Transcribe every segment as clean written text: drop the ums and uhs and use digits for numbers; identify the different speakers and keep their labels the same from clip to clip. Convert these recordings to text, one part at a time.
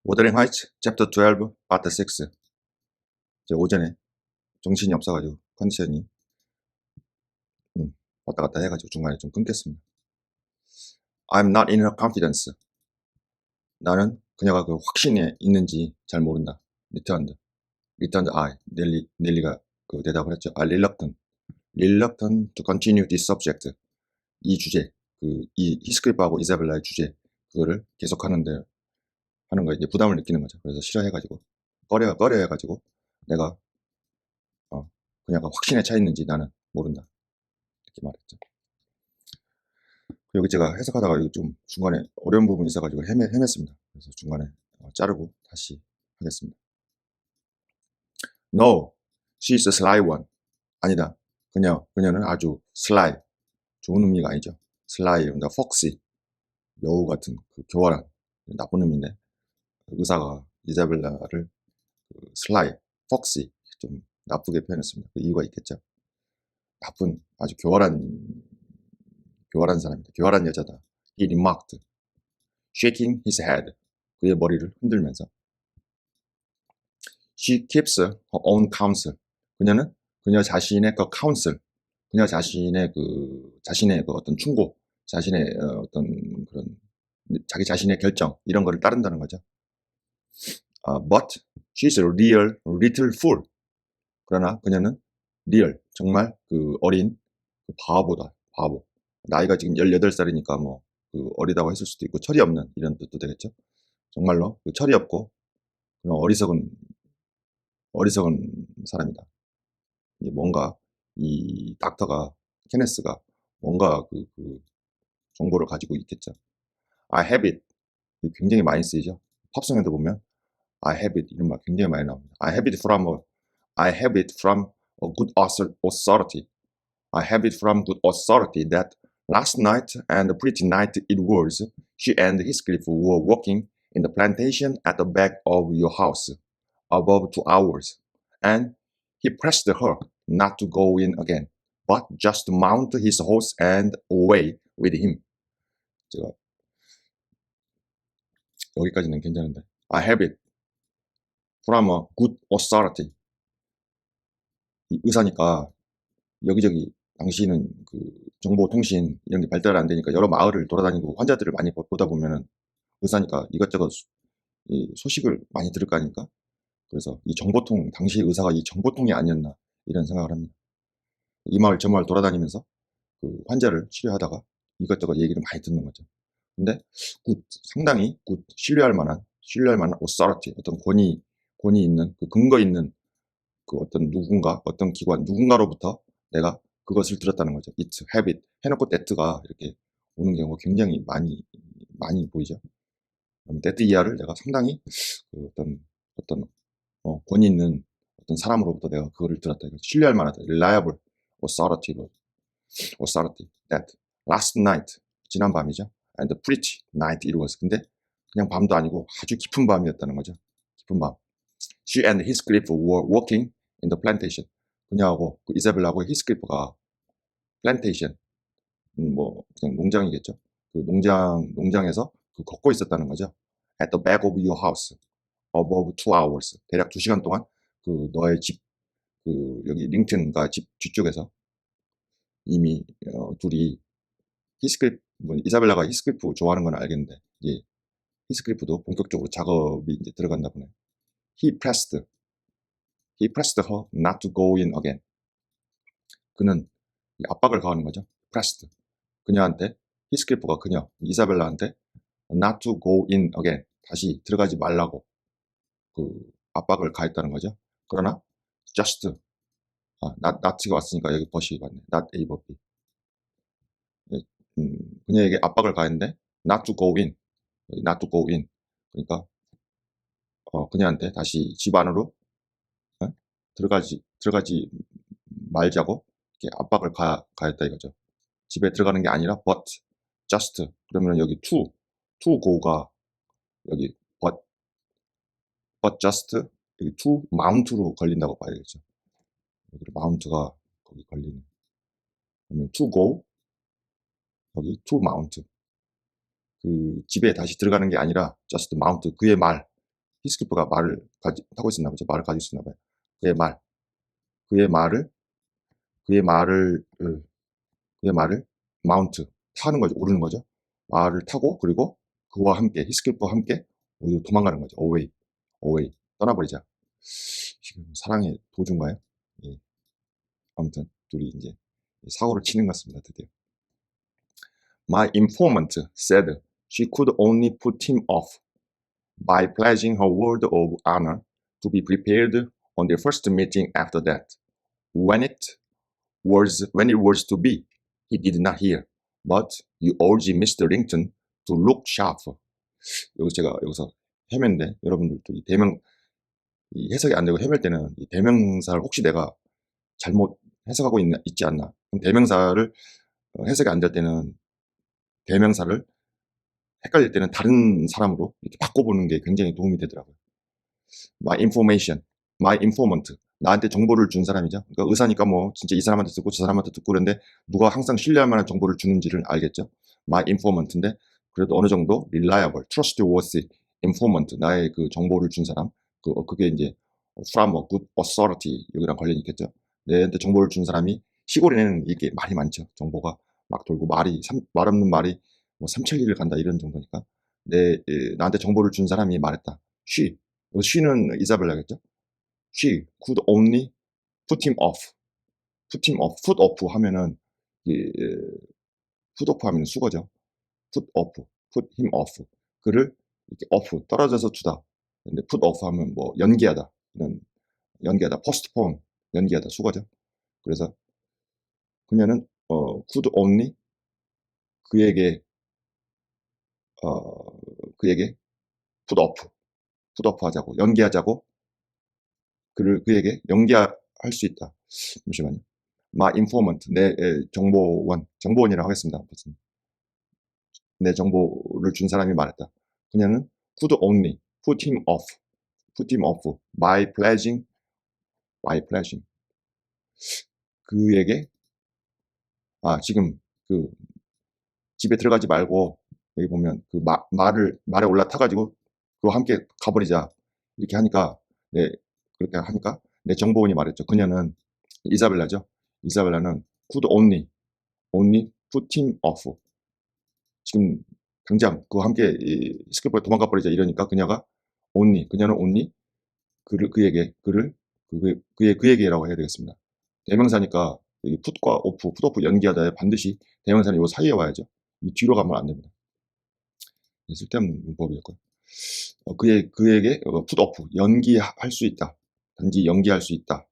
Speaker 1: Wuthering Heights, Chapter 12, Part 6. 저 오전에 정신이 없어가지고 컨디션이 왔다 갔다 해가지고 중간에 좀 끊겼습니다. I'm not in her confidence. 나는 그녀가 그 확신에 있는지 잘 모른다. Returned I. 넬리가 그 대답을 했죠. I reluctant to continue this subject. 이 주제, 이 히스클리프하고 이사벨라의 주제, 그거를 계속하는데 하는 거에 이제 부담을 느끼는 거죠. 그래서 싫어해가지고 꺼려해가지고 내가 그녀가 확신에 차 있는지 나는 모른다. 이렇게 말했죠. 여기 제가 해석하다가 여기 좀 중간에 어려운 부분이 있어가지고 헤맸습니다. 그래서 중간에 자르고 다시 하겠습니다. No, she's a sly one. 아니다. 그녀는 아주 sly, 좋은 의미가 아니죠. sly, 그러니까 foxy, 여우 같은 그 교활한 나쁜 의미인데 의사가 이자벨라를 sly, foxy 좀 나쁘게 표현했습니다. 그 이유가 있겠죠. 나쁜 아주 교활한 사람이다. 교활한 여자다. He remarked, shaking his head. 그의 머리를 흔들면서 She keeps her own counsel. 그녀는 그녀 자신의 그 counsel, 그녀 자신의 자신의 어떤 충고, 자신의 어떤 그런 자기 자신의 결정 이런 거를 따른다는 거죠. But she's a real little fool. 그러나 그녀는 real, 정말 그 어린 바보다. 바보. 나이가 지금 18살이니까 뭐 어리다고 했을 수도 있고 철이 없는 이런 뜻도 되겠죠. 정말로 철이 없고 그런 어리석은 사람이다. 뭔가 이 케네스가 뭔가 정보를 가지고 있겠죠. I have it. 굉장히 많이 쓰이죠. 팝송에도 보면 I have it 이런 말 굉장히 많이 나옵니다. I have it from a good authority. I have it from good authority that last night and the pretty night it was, she and Heathcliff were walking in the plantation at the back of your house above 2 hours, and he pressed her not to go in again, but just to mount his horse and away with him. 제가 여기까지는 괜찮은데 I have it from a good authority. 이 의사니까 여기저기 당시는 정보통신 이런 게 발달 안 되니까 여러 마을을 돌아다니고 환자들을 많이 보다 보면은 의사니까 이것저것 소식을 많이 들을 거 아닙니까? 그래서 당시 의사가 이 정보통이 아니었나 이런 생각을 합니다. 이 마을 저 마을 돌아다니면서 환자를 치료하다가 이것저것 얘기를 많이 듣는 거죠. 근데 상당히 신뢰할 만한 authority, 어떤 권위 있는 근거 있는 어떤 어떤 기관 누군가로부터 내가 그것을 들었다는 거죠. it, have it 해놓고 that가 이렇게 오는 경우가 굉장히 많이 보이죠. 그럼 that 이하를 내가 상당히 어떤 권위 있는 어떤 사람으로부터 내가 그거를 들었다. 신뢰할 만하다. reliable authority that last night 지난 밤이죠. and the pretty night it was. 근데 그냥 밤도 아니고 아주 깊은 밤이었다는 거죠. 깊은 밤. She and Heathcliff were walking in the plantation. 그녀하고 이사벨라하고 히스클리프가 plantation, 뭐 그냥 농장이겠죠. 농장에서 걷고 있었다는 거죠. At the back of your house, above 2 hours. 대략 2시간 동안 너의 집, 여기 링튼과 집 뒤쪽에서 이미 둘이 이사벨라가 히스클리프 좋아하는 건 알겠는데, 히스클리프도 본격적으로 작업이 이제 들어간다 보네. He pressed her not to go in again. 그는 압박을 가하는 거죠. pressed. 그녀한테, 히스클리프가 이사벨라한테 not to go in again. 다시 들어가지 말라고 압박을 가했다는 거죠. 그러나 just, not가 왔으니까 여기 but이 맞네. not A, but B. 그녀에게 압박을 가했는데 not to go in. 그러니까 그녀한테 다시 집 안으로 들어가지 말자고 이렇게 압박을 가했다 이거죠. 집에 들어가는 게 아니라 but, just. 그러면 여기 to go가 여기 but just 여기 to mount로 걸린다고 봐야겠죠. 여기 mount가 거기 걸리는. 그러면 to go 여기 to mount. 집에 다시 들어가는 게 아니라 just mount, 그의 말, 히스클리프가 말을 타고 있었나 보죠. 말을 가지고 있었나 봐요. 그의 말을 그의 말을 그의 말을 마운트 타는 거죠. 오르는 거죠. 말을 타고 그리고 그와 함께 히스클리프와 함께 어디로 도망가는 거죠. away 떠나버리자. 지금 사랑의 도중가요? 예. 아무튼 둘이 이제 사고를 치는 것 같습니다. 드디어. My informant said she could only put him off by pledging her word of honor to be prepared on their first meeting after that. When it was to be, he did not hear. But you urge Mr. Rington to look sharp. 여기서 헤맨데 여러분들도 이 해석이 안 되고 헤맬 때는 이 대명사를 혹시 내가 잘못 해석하고 있지 않나. 그럼 대명사를 해석이 안 될 때는 대명사를 헷갈릴 때는 다른 사람으로 이렇게 바꿔보는 게 굉장히 도움이 되더라고요. My informant. 나한테 정보를 준 사람이죠. 그러니까 의사니까 뭐 진짜 이 사람한테 듣고 저 사람한테 듣고 그런데 누가 항상 신뢰할 만한 정보를 주는지를 알겠죠. My informant인데 그래도 어느 정도 reliable, trustworthy informant. 나의 그 정보를 준 사람. 그게 이제 from a good authority 여기랑 관련이 있겠죠. 내한테 정보를 준 사람이 시골에는 이게 말이 많죠. 정보가 막 돌고 말 없는 말이 뭐 삼천리를 간다 이런 정도니까 나한테 정보를 준 사람이 말했다. she는 이사벨라겠죠. She could only put him off. put off 하면은 put off 하면 수거죠. put him off. 그를 이렇게 off 떨어져서 주다. 근데 put off 하면 뭐 연기하다. 이런 연기하다. postpone 연기하다 수거죠. 그래서 그녀는 could only 그에게 put off 하자고 연기하자고 그에게 연기할 수 있다. 잠시만요. My informant 내 정보원이라고 하겠습니다. 내 정보를 준 사람이 말했다. 그녀는 could only put him off by pledging 그에게 지금 그 집에 들어가지 말고 여기 보면 그 말에 올라타가지고 그와 함께 가버리자 이렇게 하니까 그렇게 하니까 내 정보원이 말했죠. 그녀는 이사벨라는 could only put him off 지금 당장 그와 함께 스케이프에 도망가 버리자 이러니까 그녀는 only 그에게라고 해야 되겠습니다. 대명사니까 여기 put과 off 연기하다에 반드시 대명사는 요 사이에 와야죠. 이 뒤로 가면 안 됩니다. 쓸데없는 문법이었고요. 그에게 put off 연기할 수 있다. 단지 연기할 수 있다.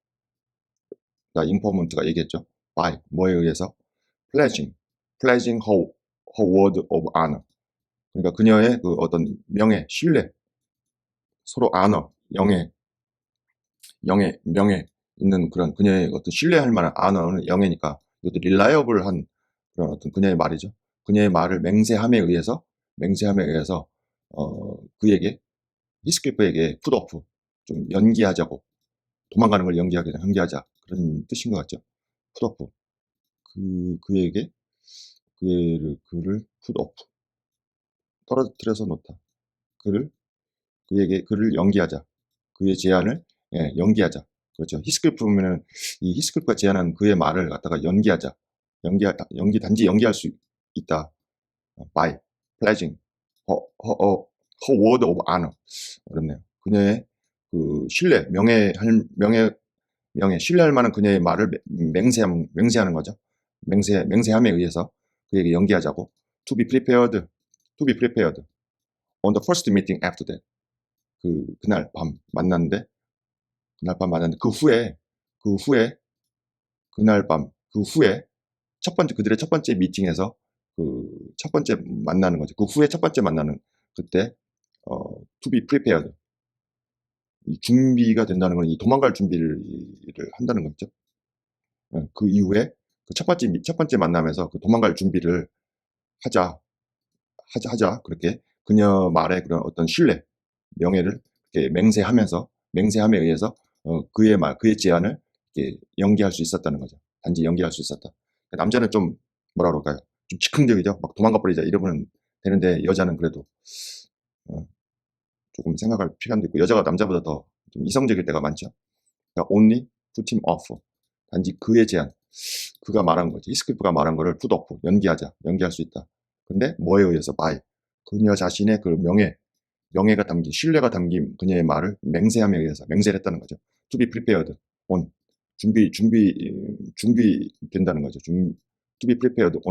Speaker 1: 인포먼트가 얘기했죠. by 뭐에 의해서 pledging her word of honor. 그러니까 그녀의 그 어떤 명예, 신뢰, 서로 honor, 명예 있는 그런 그녀의 어떤 신뢰할 만한 honor는 영예니까 이것도 reliable한 그런 어떤 그녀의 말이죠. 그녀의 말을 맹세함에 의해서 그에게 히스클리프에게 put off 좀 연기하자고 도망가는 걸 연기하자 그런 뜻인 것 같죠. put off 그를 put off 떨어뜨려서 놓다. 그를 연기하자. 그의 제안을 연기하자. 그렇죠. 히스클리프면은 이 히스클리프가 제안한 그의 말을 갖다가 연기하자. 단지 연기할 수 있다. by pledging her word of honor. 어렵네요. 그녀의 그 신뢰할 만한 그녀의 말을 맹세하는 거죠. 맹세함에 의해서 그에게 연기하자고. to be prepared on the first meeting after that. 그날 밤 만났는데 그 후에 그들의 첫 번째 미팅에서 첫 번째 만나는 거죠. 그 후에 첫 번째 만나는 그때 to be prepared 이 준비가 된다는 건 이 도망갈 준비를 한다는 거죠. 그 이후에 그 첫 번째 만남에서 그 도망갈 준비를 하자 그렇게 그녀 말에 그런 어떤 신뢰, 명예를 이렇게 맹세함에 의해서 그의 제안을 이렇게 연기할 수 있었다는 거죠. 단지 연기할 수 있었다. 남자는 좀 뭐라 그럴까요? 좀 즉흥적이죠. 막 도망가 버리자 이러면 되는데 여자는 그래도 조금 생각할 필요도 있고 여자가 남자보다 더 좀 이성적일 때가 많죠. 그러니까 only put him off. 단지 그의 제안. 그가 말한 거지. 히스클리프가 말한 거를 put off. 연기하자. 연기할 수 있다. 근데 뭐에 의해서? by. 그녀 자신의 그 명예가 담긴, 신뢰가 담긴 그녀의 말을 맹세함에 의해서 맹세를 했다는 거죠. to be prepared on. 준비된다는 거죠. to be prepared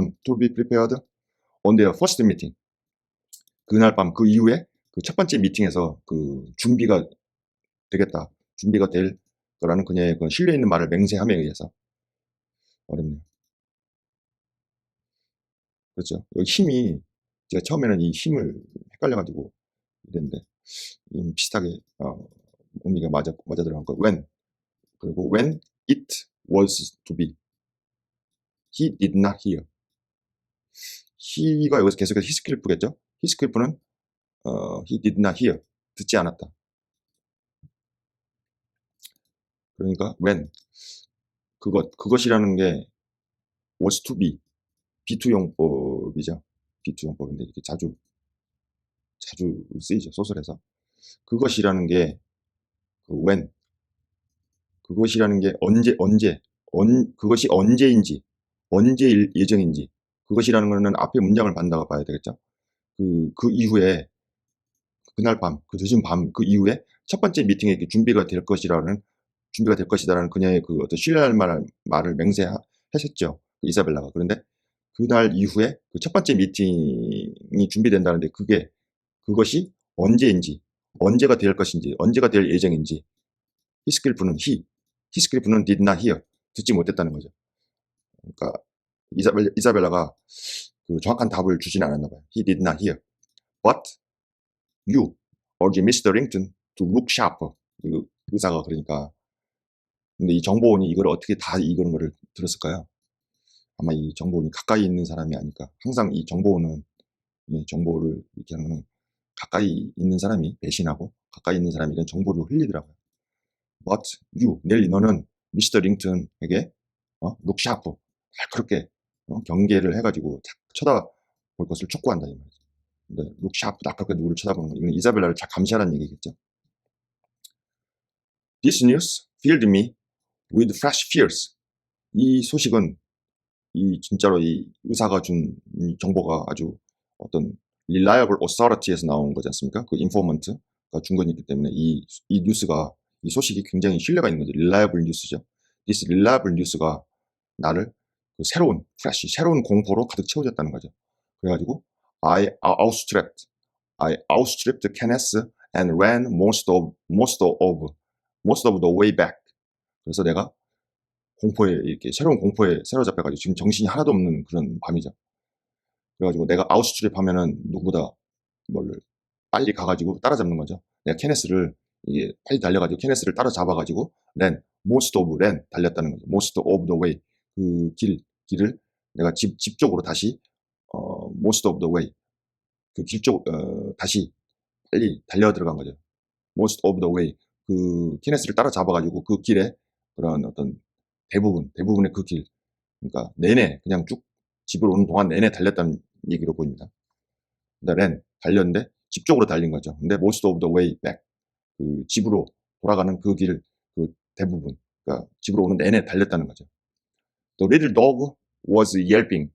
Speaker 1: on their first meeting. 그날 밤, 그 이후에 그 첫 번째 미팅에서 그 준비가 되겠다. 준비가 될 거라는 그녀의 그 신뢰 있는 말을 맹세함에 의해서. 어렵네요. 그렇죠. 여기 힘이, 제가 처음에는 이 힘을 헷갈려가지고 이랬는데, 비슷하게, 의미가 맞아 들어간 거. when. 그리고 when it was to be. He did not hear. he가 여기서 계속해서 히스클리프겠죠? 히스클리프는, he did not hear. 듣지 않았다. 그러니까 when. 그것이라는 게 was to be. 비투용법이죠. 비투용법인데 이렇게 자주 쓰이죠. 소설에서. 그것이라는 게 when. 그것이라는 게 그것이 언제인지, 언제일 예정인지. 그것이라는 거는 앞에 문장을 받는다고 봐야 되겠죠. 그 이후에, 그날 밤, 그 늦은 밤, 그 이후에 첫 번째 미팅에 준비가 될 것이다라는 그녀의 그 어떤 신뢰할 만한 말을 맹세하셨죠. 이사벨라가. 그런데 그날 이후에 그 첫 번째 미팅이 준비된다는데 그것이 언제인지, 언제가 될 것인지, 언제가 될 예정인지. 히스클리프는 did not hear. 듣지 못했다는 거죠. 그러니까 이사벨라가 그 정확한 답을 주지는 않았나 봐요. He did not hear. But you urge Mr. Rington to look sharper. 의사가 그러니까. 근데 이 정보원이 이걸 어떻게 다 이거는 거를 들었을까요? 아마 이 정보원이 가까이 있는 사람이 아닐까. 항상 이 정보원은 이 정보를 이렇게 하는 거는 가까이 있는 사람이 배신하고 가까이 있는 사람이 이런 정보를 흘리더라고요. But you, 넬리 너는 미스터 링턴에게 look sharp, 그렇게 경계를 해가지고 쳐다볼 것을 촉구한다 이 말이죠. 근데 look sharp, 그렇게 누구를 쳐다보는 거, 이건 이사벨라를 잘 감시하라는 얘기겠죠. This news filled me with fresh fears. 이 소식은 진짜로 이 의사가 준 이 정보가 아주 어떤 reliable authority에서 나온 거지 않습니까? 그 인포먼트가 준 거니기 때문에 이 뉴스가, 이 소식이 굉장히 신뢰가 있는 거죠. reliable 뉴스죠. This reliable 뉴스가 나를 그 새로운 공포로 가득 채워졌다는 거죠. 그래가지고 I outstripped Kenneth and ran most of the way back. 그래서 내가 새로운 공포에 사로잡혀가지고 지금 정신이 하나도 없는 그런 밤이죠. 그래가지고 내가 아웃스트립 하면은 누구보다 빨리 가가지고 따라잡는 거죠. 내가 케네스를 이게 빨리 달려가지고 케네스를 따라잡아가지고 most of 달렸다는 거죠. most of the way. 그 길을 내가 집 쪽으로 다시 most of the way. 그 길 쪽 다시 빨리 달려 들어간 거죠. most of the way. 그 케네스를 따라잡아가지고 그 길에 그런 어떤 대부분의 그 길, 그러니까 내내 그냥 쭉 집으로 오는 동안 내내 달렸다는 얘기로 보입니다. 근데 달렸는데 집 쪽으로 달린 거죠. 근데 most of the way back, 그 집으로 돌아가는 그 길, 그 대부분, 그러니까 집으로 오는 내내 달렸다는 거죠. The little dog was yelping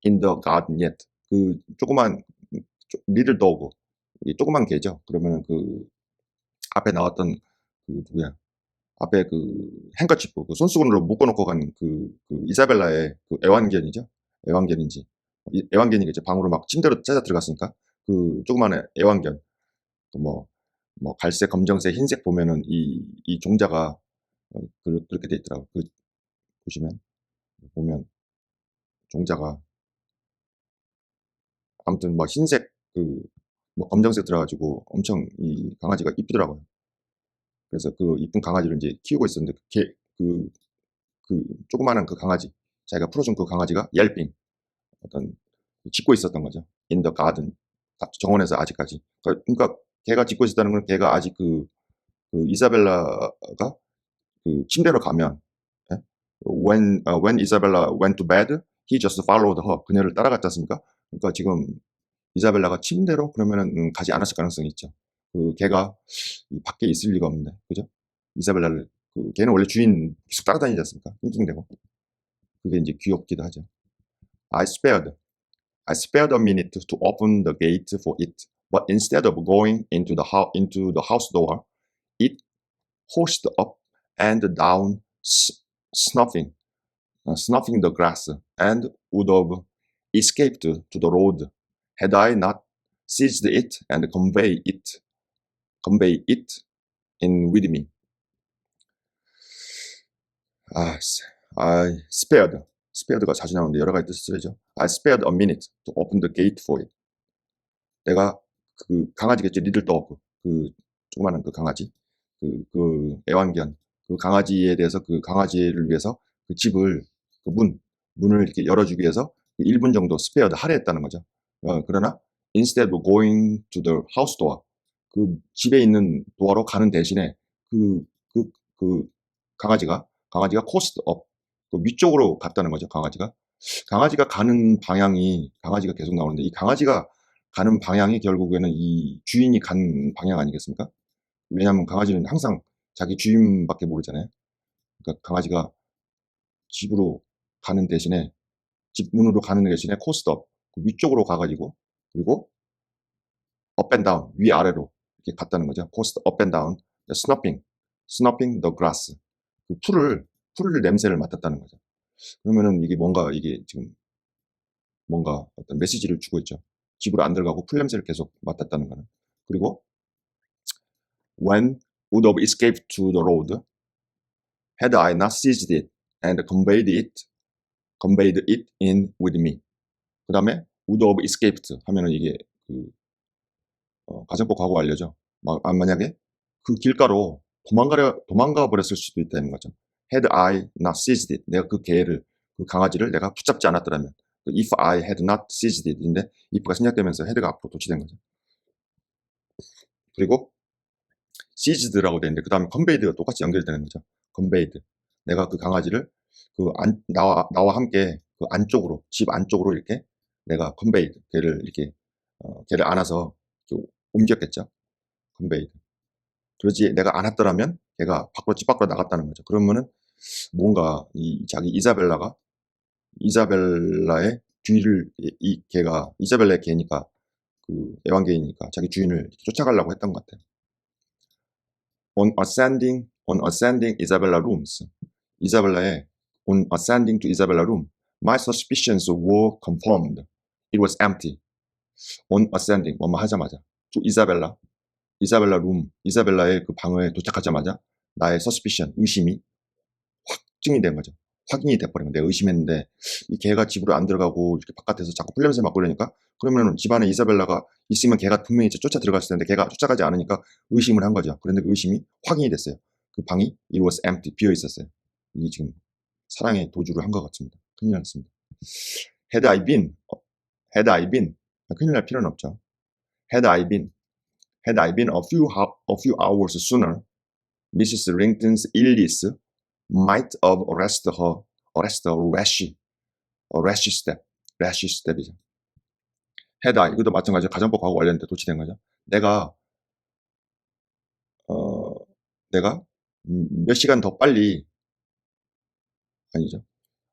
Speaker 1: in the garden yet. 그 조그만 little dog, 조그만 개죠. 그러면은 그 앞에 나왔던 그 누구야? 앞에 그 행커치프, 그 손수건으로 묶어놓고 간 그 이사벨라의 그 애완견이죠. 애완견이겠죠. 방으로 막 침대로 찾아 들어갔으니까 그 조그마한 애완견, 그 뭐 갈색, 검정색, 흰색 보면은 이 종자가 그렇게 돼 있더라고. 보면 종자가 아무튼 뭐 흰색 뭐 검정색 들어가지고 엄청 이 강아지가 이쁘더라고요. 그래서 그 이쁜 강아지를 이제 키우고 있었는데 그 조그마한 그 강아지, 자기가 풀어준 그 강아지가 옐핑, 어떤 짖고 있었던 거죠. In the garden, 정원에서 아직까지. 그러니까 걔가 짖고 있었다는 건 걔가 아직 그 이사벨라가 그 침대로 가면, 예? when Isabella went to bed, he just followed her. 그녀를 따라갔지 않습니까? 그러니까 지금 이사벨라가 침대로 그러면은 가지 않았을 가능성이 있죠. 걔가 밖에 있을 리가 없는데, 그죠? 이사벨라를, 걔는 원래 주인 계속 따라다니지 않습니까? 낑낑대고. 그게 이제 귀엽기도 하죠. I spared. I spared a minute to open the gate for it, but instead of going into the house door, it horsed up and down, snuffing, snuffing the grass, and would have escaped to the road had I not seized it and convey it in with me. I spared. spared가 자주 나오는데 여러 가지 뜻을 쓰죠. I spared a minute to open the gate for it. 내가 강아지겠지, 리들도그, 조그마한 강아지, 애완견, 강아지에 대해서 강아지를 위해서 집을, 문을 이렇게 열어주기 위해서 1분 정도 스페어드 할애했다는 거죠. 그러나 instead of going to the house door, 집에 있는 도어로 가는 대신에 강아지가 coast up, 위쪽으로 갔다는 거죠. 강아지가 가는 방향이, 강아지가 계속 나오는데 이 강아지가 가는 방향이 결국에는 이 주인이 간 방향 아니겠습니까? 왜냐하면 강아지는 항상 자기 주인밖에 모르잖아요. 그러니까 강아지가 집으로 가는 대신에, 집 문으로 가는 대신에 코스트업, 위쪽으로 가가지고, 그리고 up and down, 위아래로 이렇게 갔다는 거죠. 코스트 up and down, snuffing the grass, 풀을 냄새를 맡았다는 거죠. 그러면은 이게 지금 뭔가 어떤 메시지를 주고 있죠. 집으로 안 들어가고 풀 냄새를 계속 맡았다는 거는. 그리고 when would have escaped to the road had I not seized it and conveyed it in with me. 그 다음에 would have escaped 하면은 이게 가정법 과거 완료죠. 만약에 길가로 도망가 버렸을 수도 있다는 거죠. had I not seized it, 내가 강아지를 내가 붙잡지 않았더라면, if I had not seized it 인데 if가 생략되면서 had가 앞으로 도치된 거죠. 그리고 seized라고 되어 있는데 그 다음에 conveyed가 똑같이 연결되는 거죠. conveyed, 내가 강아지를 나와 함께 안쪽으로, 집 안쪽으로 이렇게 내가 conveyed, 걔를 안아서 옮겼겠죠. conveyed. 그러지 내가 안았더라면 걔가 집 밖으로 나갔다는 거죠. 그러면은 뭔가 자기 이사벨라의 뒤를, 이사벨라의 개니까, 애완개니까 자기 주인을 쫓아가려고 했던 것 같아요. On ascending Isabella rooms, on ascending to Isabella room, my suspicions were confirmed. It was empty. On ascending, 뭐뭐 하자마자, to 이사벨라 룸, 이사벨라의 방에 도착하자마자 나의 suspicion, 의심이 확증이 된 거죠. 확인이 돼버린 거예요. 내가 의심했는데 이 개가 집으로 안 들어가고 이렇게 바깥에서 자꾸 풀냄새 맡고 그러니까, 그러면 집안에 이사벨라가 있으면 걔가 분명히 쫓아 들어갔을 텐데 걔가 쫓아가지 않으니까 의심을 한 거죠. 그런데 그 의심이 확인이 됐어요. 방이 it was empty, 비어 있었어요. 이게 지금 사랑의 도주를 한 것 같습니다. 큰일 났습니다. had I been, 큰일 날 필요는 없죠. had I been a few hours sooner, Mrs. Rington's illness might have arrested rash step이죠. had I, 이것도 마찬가지로 가정법 과거 완료인데 도치된 거죠. 내가 몇 시간 더 빨리, 아니죠.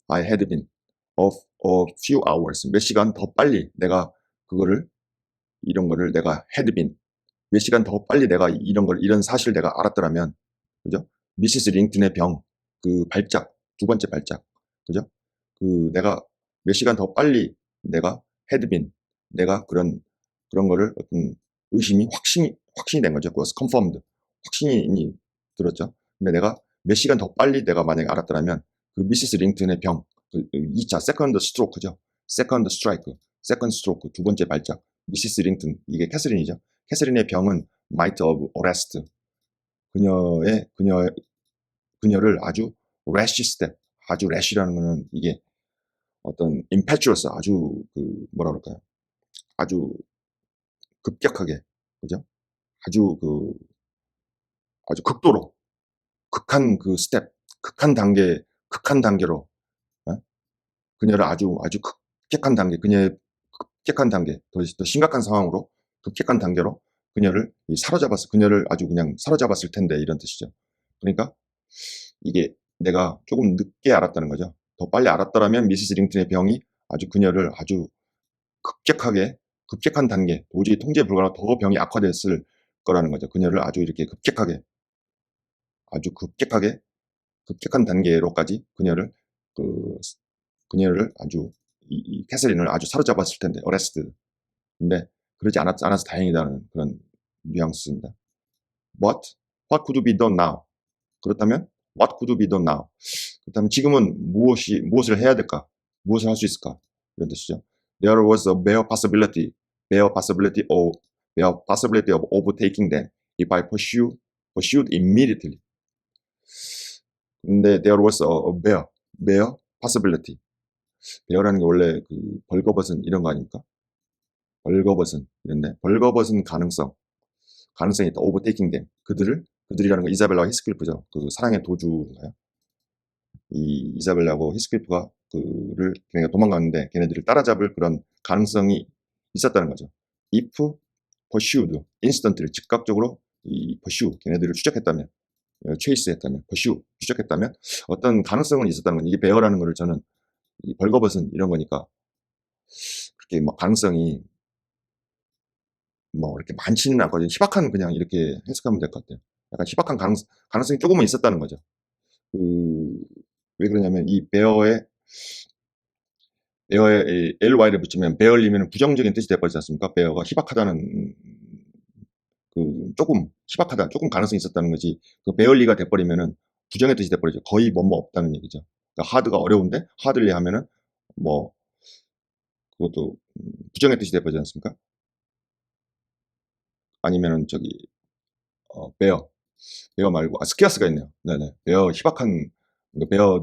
Speaker 1: I had been a few hours, 몇 시간 더 빨리 내가 이런 거를 내가 had been, 몇 시간 더 빨리 내가 이런 사실을 내가 알았더라면, 그죠? 미시스 링튼의 병, 발작, 두 번째 발작, 그죠? 내가 몇 시간 더 빨리 내가 had been, 내가 그런 거를 어떤 의심이 확신이 된 거죠. 그것은 confirmed, 확신이 들었죠. 근데 내가 몇 시간 더 빨리 내가 만약에 알았더라면 미시스 링튼의 병, 2차 세컨드 스트로크죠. 세컨드 스트로크, 두 번째 발작, 미시스 링튼, 이게 캐서린이죠. 캐서린의 병은 might have arrested, 그녀를 아주 rash step, 아주 rash라는 거는 이게 어떤 impetuous, 아주 뭐라 그럴까요? 아주 급격하게, 그죠? 아주 극도로, 극한 스텝, 극한 단계로, 그녀를 아주 급격한 단계, 더 심각한 상황으로 급격한 단계로 그녀를 아주 그냥 사로잡았을 텐데 이런 뜻이죠. 그러니까 이게 내가 조금 늦게 알았다는 거죠. 더 빨리 알았더라면 미시스 링튼의 병이 아주 그녀를 아주 급격한 단계, 도저히 통제 불가로 더 병이 악화됐을 거라는 거죠. 그녀를 아주 이렇게 아주 급격한 단계로까지 그, 그녀를 아주, 이 캐서린을 아주 사로잡았을 텐데, 어레스트. 근데 그러지 않아서 다행이다는 그런 뉘앙스입니다. What could be done now? 그렇다면, what could be done now? 그렇다면 지금은 무엇을 해야 될까? 무엇을 할 수 있을까? 이런 뜻이죠. There was a bare possibility of overtaking them if I pursued immediately. 근데 there was a bare possibility. bear라는 게 원래 그 벌거벗은 이런 거 아닙니까? 벌거벗은 이런데 벌거벗은 가능성이 있다. overtaking them. 그들이라는 거 이사벨라와 히스클리프죠. 그 사랑의 도주인가요? 이 이사벨라하고 히스클리프가 걔네가 도망갔는데 걔네들을 따라잡을 그런 가능성이 있었다는 거죠. if pursued, instantly 즉각적으로 걔네들을 추적했다면, 체이스했다면, 추적했다면 어떤 가능성은 있었다는 건 이게 베어라는 거를 저는 이 벌거벗은 이런 거니까 그렇게 뭐 가능성이 뭐 이렇게 많지는 않거든요. 희박한 그냥 이렇게 해석하면 될 것 같아요. 약간 희박한 가능성이 조금은 있었다는 거죠. 왜 그러냐면 이 베어에 ly를 붙이면 베어리면 부정적인 뜻이 돼버리지 않습니까? 베어가 희박하다는 조금 희박하다, 조금 가능성이 있었다는 거지. 그 베어리가 돼버리면은 부정의 뜻이 돼버리죠. 거의 뭐뭐 없다는 얘기죠. 그러니까 하드가 어려운데 하들리 하면은 뭐 그것도 부정의 뜻이 돼버리지 않습니까? 아니면은 베어 말고 스케어스가 있네요. 네네. 베어도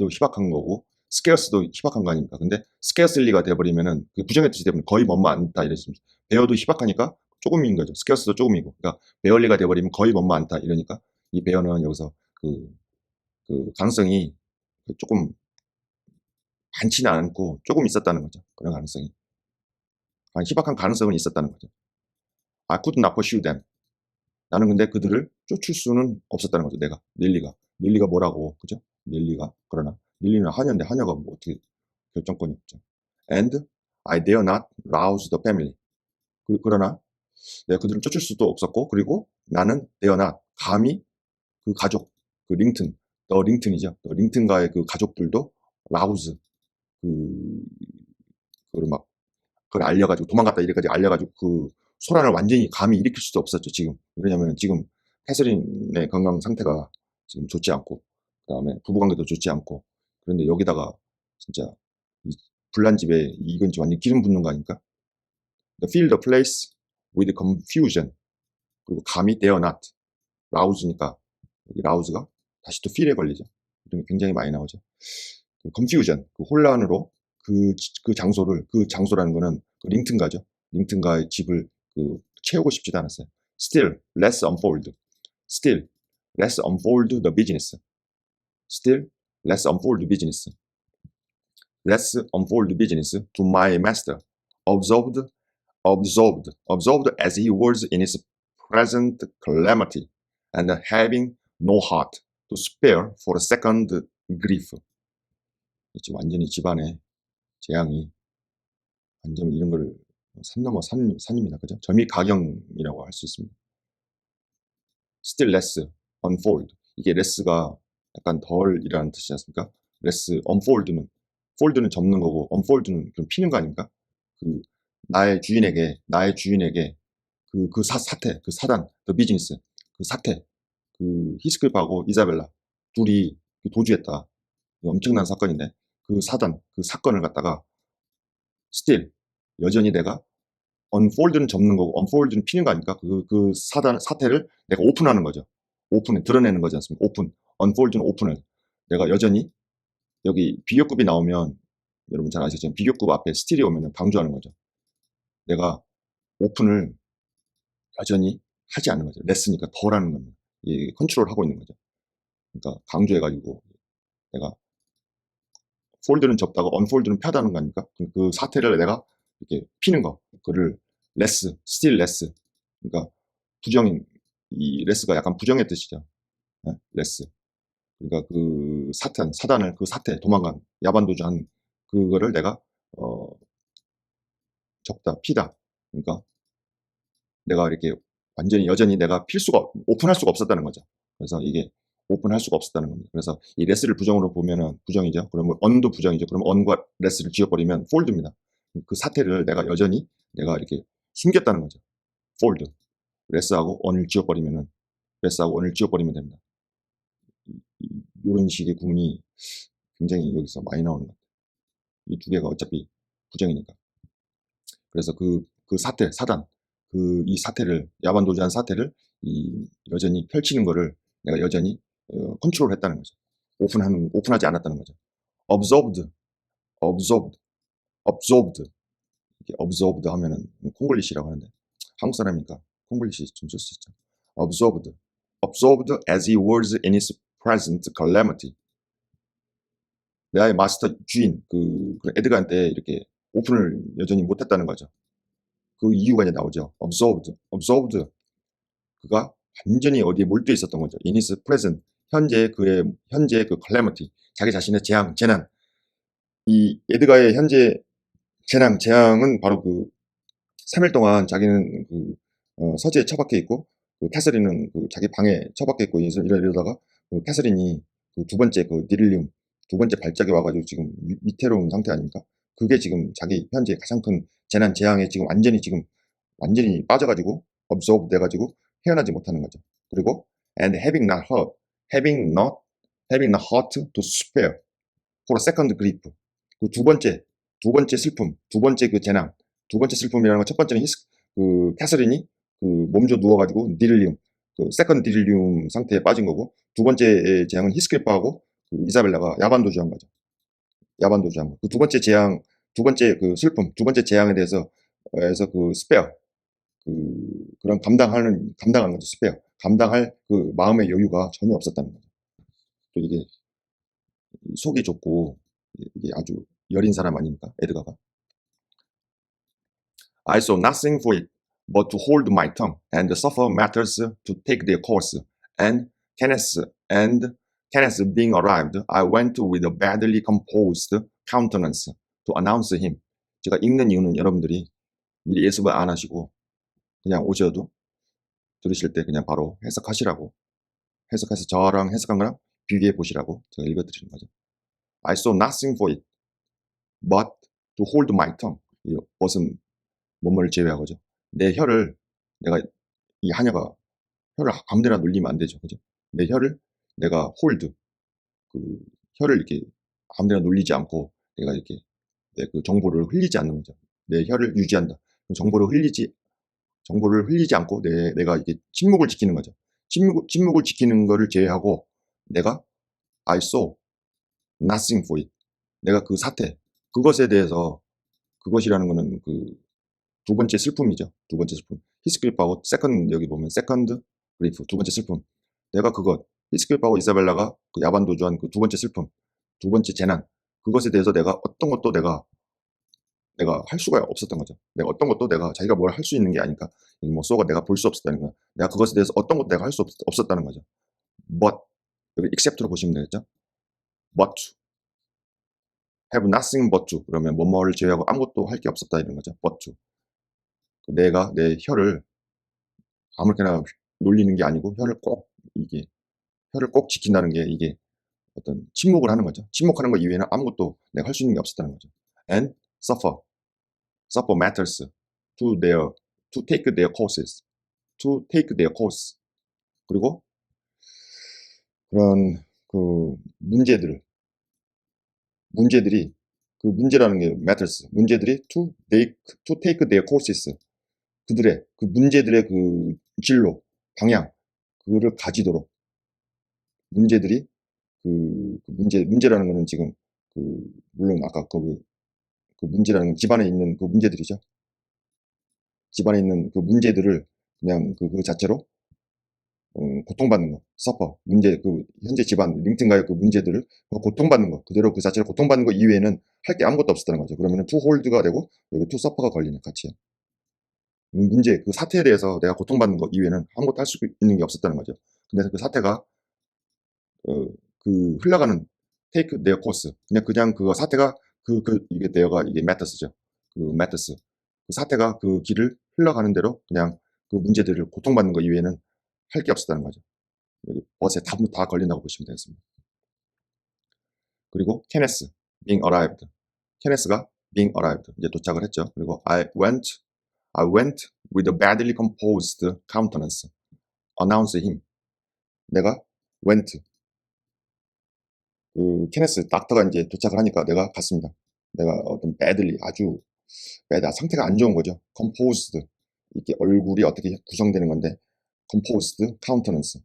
Speaker 1: 희박한 거고 스케어스도 희박한 거 아닙니까? 근데 스케어슬리가 돼버리면은 그 부정의 뜻이 되면 거의 뭐뭐 않다 이랬습니다. 베어도 희박하니까 조금인 거죠. 스케어스도 조금이고. 그러니까 베어리가 돼버리면 거의 뭐뭐 않다 이러니까 이 베어는 여기서 그 가능성이 조금 많지는 않고 조금 있었다는 거죠. 그런 가능성이. 희박한 가능성은 있었다는 거죠. I could not pursue them. 나는 근데 그들을 쫓을 수는 없었다는 거죠. 닐리가 뭐라고, 그죠? 그러나 닐리는 하녀인데 하녀가 뭐 어떻게 결정권이 없죠. And I dare not rouse the family. 그러나 내가 그들을 쫓을 수도 없었고, 그리고 나는 dare not, 감히 그 가족, 더 링튼과의 그 가족들도 rouse, 그 그걸 막 그걸 알려가지고 도망갔다 이래까지 알려가지고 그 소란을 완전히 감히 일으킬 수도 없었죠. 지금 왜냐하면 지금 캐서린의 건강 상태가 지금 좋지 않고 그다음에 부부관계도 좋지 않고 그런데 여기다가 진짜 이 불난 집에 이건 완전 기름 붓는 거 아닙니까? Fill the place with confusion. 그리고 감히 dare not 라우즈니까 여기 라우즈가 다시 또 fill에 걸리죠. 이런 게 굉장히 많이 나오죠. 그 confusion, 그 혼란으로 그 장소라는 거는 그 링튼가의 집을 채우고 싶지도 않았어요. Still, let's unfold. Still, let's unfold the business. Still, let's unfold the business. Let's unfold the business to my master. Observed as he was in his present calamity, and having no heart to spare for a second grief. 완전히 집안에 재앙이 완전 이런 걸 산 넘어 산입니다. 그죠? 점입가경이라고 할 수 있습니다. Still less unfold. 이게 less가 약간 덜이라는 뜻이지 않습니까? less fold는 접는 거고 unfold는 그럼 피는 거 아닙니까? 나의 주인에게 사태, 사단, the business, 사태, 히스클프하고 이사벨라 둘이 도주했다. 엄청난 사건인데 그 사건을 갖다가 still 여전히 내가 unfold는 접는 거고 unfold는 피는 거 아닙니까? 사태를 내가 오픈하는 거죠. 드러내는 거지 않습니까? unfold는 오픈을. 내가 여전히 여기 비교급이 나오면 여러분 잘 아시겠지만 비교급 앞에 still이 오면 강조하는 거죠. 내가 오픈을 여전히 하지 않는 거죠. less니까 더라는 겁니다. 컨트롤하고 있는 거죠. 그러니까 강조해가지고 내가 폴드는 접다가 언폴드는 펴다는 거 아닙니까? 그 사태를 내가 이렇게 피는 거, 그를 still less. 그러니까 부정인, 이 레스가 약간 부정의 뜻이죠. 예? 레스. 그러니까 그 사단을, 그 사태, 도망간, 야반도주한 그거를 내가, 어, 적다, 피다. 그러니까 내가 이렇게 완전히 여전히 내가 오픈할 수가 없었다는 거죠. 그래서 이게 오픈할 수가 없었다는 겁니다. 그래서 이 레스를 부정으로 보면은 부정이죠. 그러면 언도 부정이죠. 그럼 언과 레스를 지워버리면 폴드입니다. 그 사태를 내가 여전히 내가 이렇게 숨겼다는 거죠. 폴드. 레스하고 언을 지워버리면은, 레스하고 언을 지워버리면 됩니다. 이런 식의 구문이 굉장히 여기서 많이 나오는 것 같아요. 이 두 개가 어차피 부정이니까. 그래서 그 사태, 사단, 이 사태를, 야반도주한 사태를 여전히 펼치는 거를 내가 여전히 컨트롤 했다는 거죠. 오픈하지 않았다는 거죠. observed, observed, absorbed. 이렇게 observed 하면은 콩글리시라고 하는데, 한국 사람이니까 콩글리시 좀 쓸 수 있죠. observed, observed as he was in his present calamity. 나의 마스터 주인, 그 에드가한테 이렇게 오픈을 여전히 못했다는 거죠. 그 이유가 이제 나오죠. observed. 그가 완전히 어디에 몰두해 있었던 거죠. in his present. 현재 그 calamity. 자기 자신의 재난. 이 에드가의 현재 재앙은 바로 그 3일 동안 자기는 서재에 처박혀 있고, 캐서린은 자기 방에 처박혀 있고, 이러다가 캐서린이 두 번째 니릴리움, 두 번째 발작이 와가지고 지금 위태로운 상태 아닙니까? 그게 지금 자기 현재 가장 큰 재앙에 지금 완전히 빠져가지고, absorb 돼가지고 헤어나지 못하는 거죠. 그리고, and having not heart to spare for a second grief. 그 두 번째 슬픔, 두 번째 재난, 두 번째 슬픔이라는 건 첫 번째는 캐서린이 몸져 누워가지고 세컨드 디릴리움 상태에 빠진 거고, 두 번째 재앙은 히스클리프하고 이사벨라가 야반도주한 거죠. 야반도주한 거. 그 두 번째 재앙, 두 번째 슬픔, 두 번째 재앙에 대해서 스페어, 그런 감당한 거죠. 스페어. 감당할 마음의 여유가 전혀 없었다는 거죠. 또 이게 속이 좁고 이게 아주 여린 사람 아닙니까? 에드가가. I saw nothing for it but to hold my tongue and suffer matters to take their course. And Kenneth being arrived, I went with a badly composed countenance to announce him. 제가 읽는 이유는 여러분들이 미리 예습을 안 하시고 그냥 오셔도 들으실 때 그냥 바로 해석하시라고, 해석해서 저랑 해석한 거랑 비교해 보시라고 제가 읽어드리는 거죠. I saw nothing for it but to hold my tongue. 이 벗은 뭐뭐를 제외하고죠. 내 혀를, 내가 이 하녀가 혀를 아무데나 놀리면 안 되죠. 그죠? 내 혀를 내가 홀드, 혀를 이렇게 아무데나 놀리지 않고 내가 이렇게 내 정보를 흘리지 않는 거죠. 내 혀를 유지한다. 정보를 흘리지 않고 내가 이게 침묵을 지키는 거죠. 침묵을 지키는 거를 제외하고 내가 I saw nothing for it. 내가 그 사태, 그것에 대해서, 그것이라는 거는 두 번째 슬픔이죠. 두 번째 슬픔. 히스클리프하고 여기 보면 세컨드 그리프, 두 번째 슬픔. 내가 히스클리프하고 이사벨라가 야반도주한 두 번째 슬픔, 두 번째 재난, 그것에 대해서 내가 어떤 것도 내가 할 수가 없었던 거죠. 내가 어떤 것도 자기가 뭘 할 수 있는 게 아니까, 소가 내가 볼 수 없었다는 거야. 내가 그것에 대해서 어떤 것도 내가 할 수 없었다는 거죠. But, 여기 except로 보시면 되겠죠. But to. Have nothing but to. 그러면 뭐뭐를 제외하고 아무것도 할 게 없었다 이런 거죠. But to. 내가 내 혀를 아무렇게나 놀리는 게 아니고 혀를 꼭 지킨다는 게 이게 어떤 침묵을 하는 거죠. 침묵하는 거 이외에는 아무것도 내가 할 수 있는 게 없었다는 거죠. And suffer matters to take their courses. to take their course. 그리고 그런 문제들이 문제라는 게 matters. 문제들이 to take their courses. 문제들의 진로, 방향, 그거를 가지도록 문제들이 문제라는 거는 지금 물론 아까 문제라는 건 집안에 있는 문제들이죠. 집안에 있는 문제들을 그냥 그 자체로 고통받는 거, suffer, 현재 집안, 링튼가의 문제들을 고통받는 거, 그대로 그 자체로 고통받는 거 이외에는 할 게 아무것도 없었다는 거죠. 그러면 to hold가 되고 여기 to suffer가 걸리는 같이요. 문제, 그 사태에 대해서 내가 고통받는 것 이외에는 아무것도 할 수 있는 게 없었다는 거죠. 근데 그 사태가 그 흘러가는 take their course, 그냥 그 사태가 이게 내가 이게 메터스죠. 그 메터스, 그 사태가 그 길을 흘러가는 대로 그냥 그 문제들을 고통받는 것 이외에는 할 게 없었다는 거죠. 여기 버스에 다 걸린다고 보시면 되겠습니다. 그리고 케네스 being arrived, 케네스가 being arrived, 이제 도착을 했죠. 그리고 I went with a badly composed countenance, announced him. 내가 went, 그 케네스 닥터가 이제 도착을 하니까 내가 갔습니다. 내가 어떤 badly, 아주 bad, 상태가 안 좋은 거죠. composed, 이렇게 얼굴이 어떻게 구성되는 건데 composed countenance,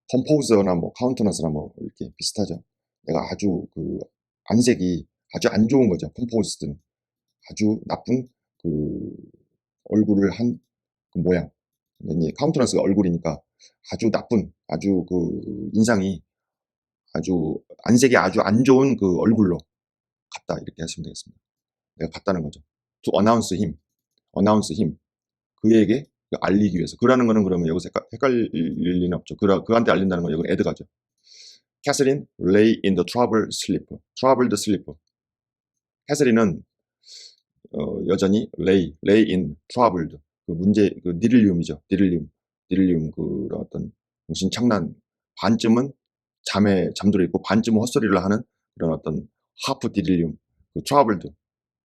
Speaker 1: compose나 뭐 countenance나 뭐 이렇게 비슷하죠. 내가 아주 그 안색이 아주 안 좋은 거죠. composed는 아주 나쁜 그 얼굴을 한 그 모양. 이제 카운트넌스가 얼굴이니까 아주 나쁜, 아주 그 인상이 아주 안색이 아주 안 좋은 그 얼굴로 갔다, 이렇게 하시면 되겠습니다. 내가 갔다는 거죠. To announce him, announce him, 그에게 알리기 위해서. 그라는 거는 그러면 여기서 헷갈릴 리는 없죠. 그한테 알린다는 건 여기 에드가죠. 캐서린 lay in the troubled sleep, troubled sleep. 캐서린은 여전히 lay in troubled, 그 문제, 그 니릴리움이죠. 니릴리움 그 어떤 정신착란, 반쯤은 잠들어 있고 반쯤은 헛소리를 하는 그런 어떤 하프 디릴리움, 그 troubled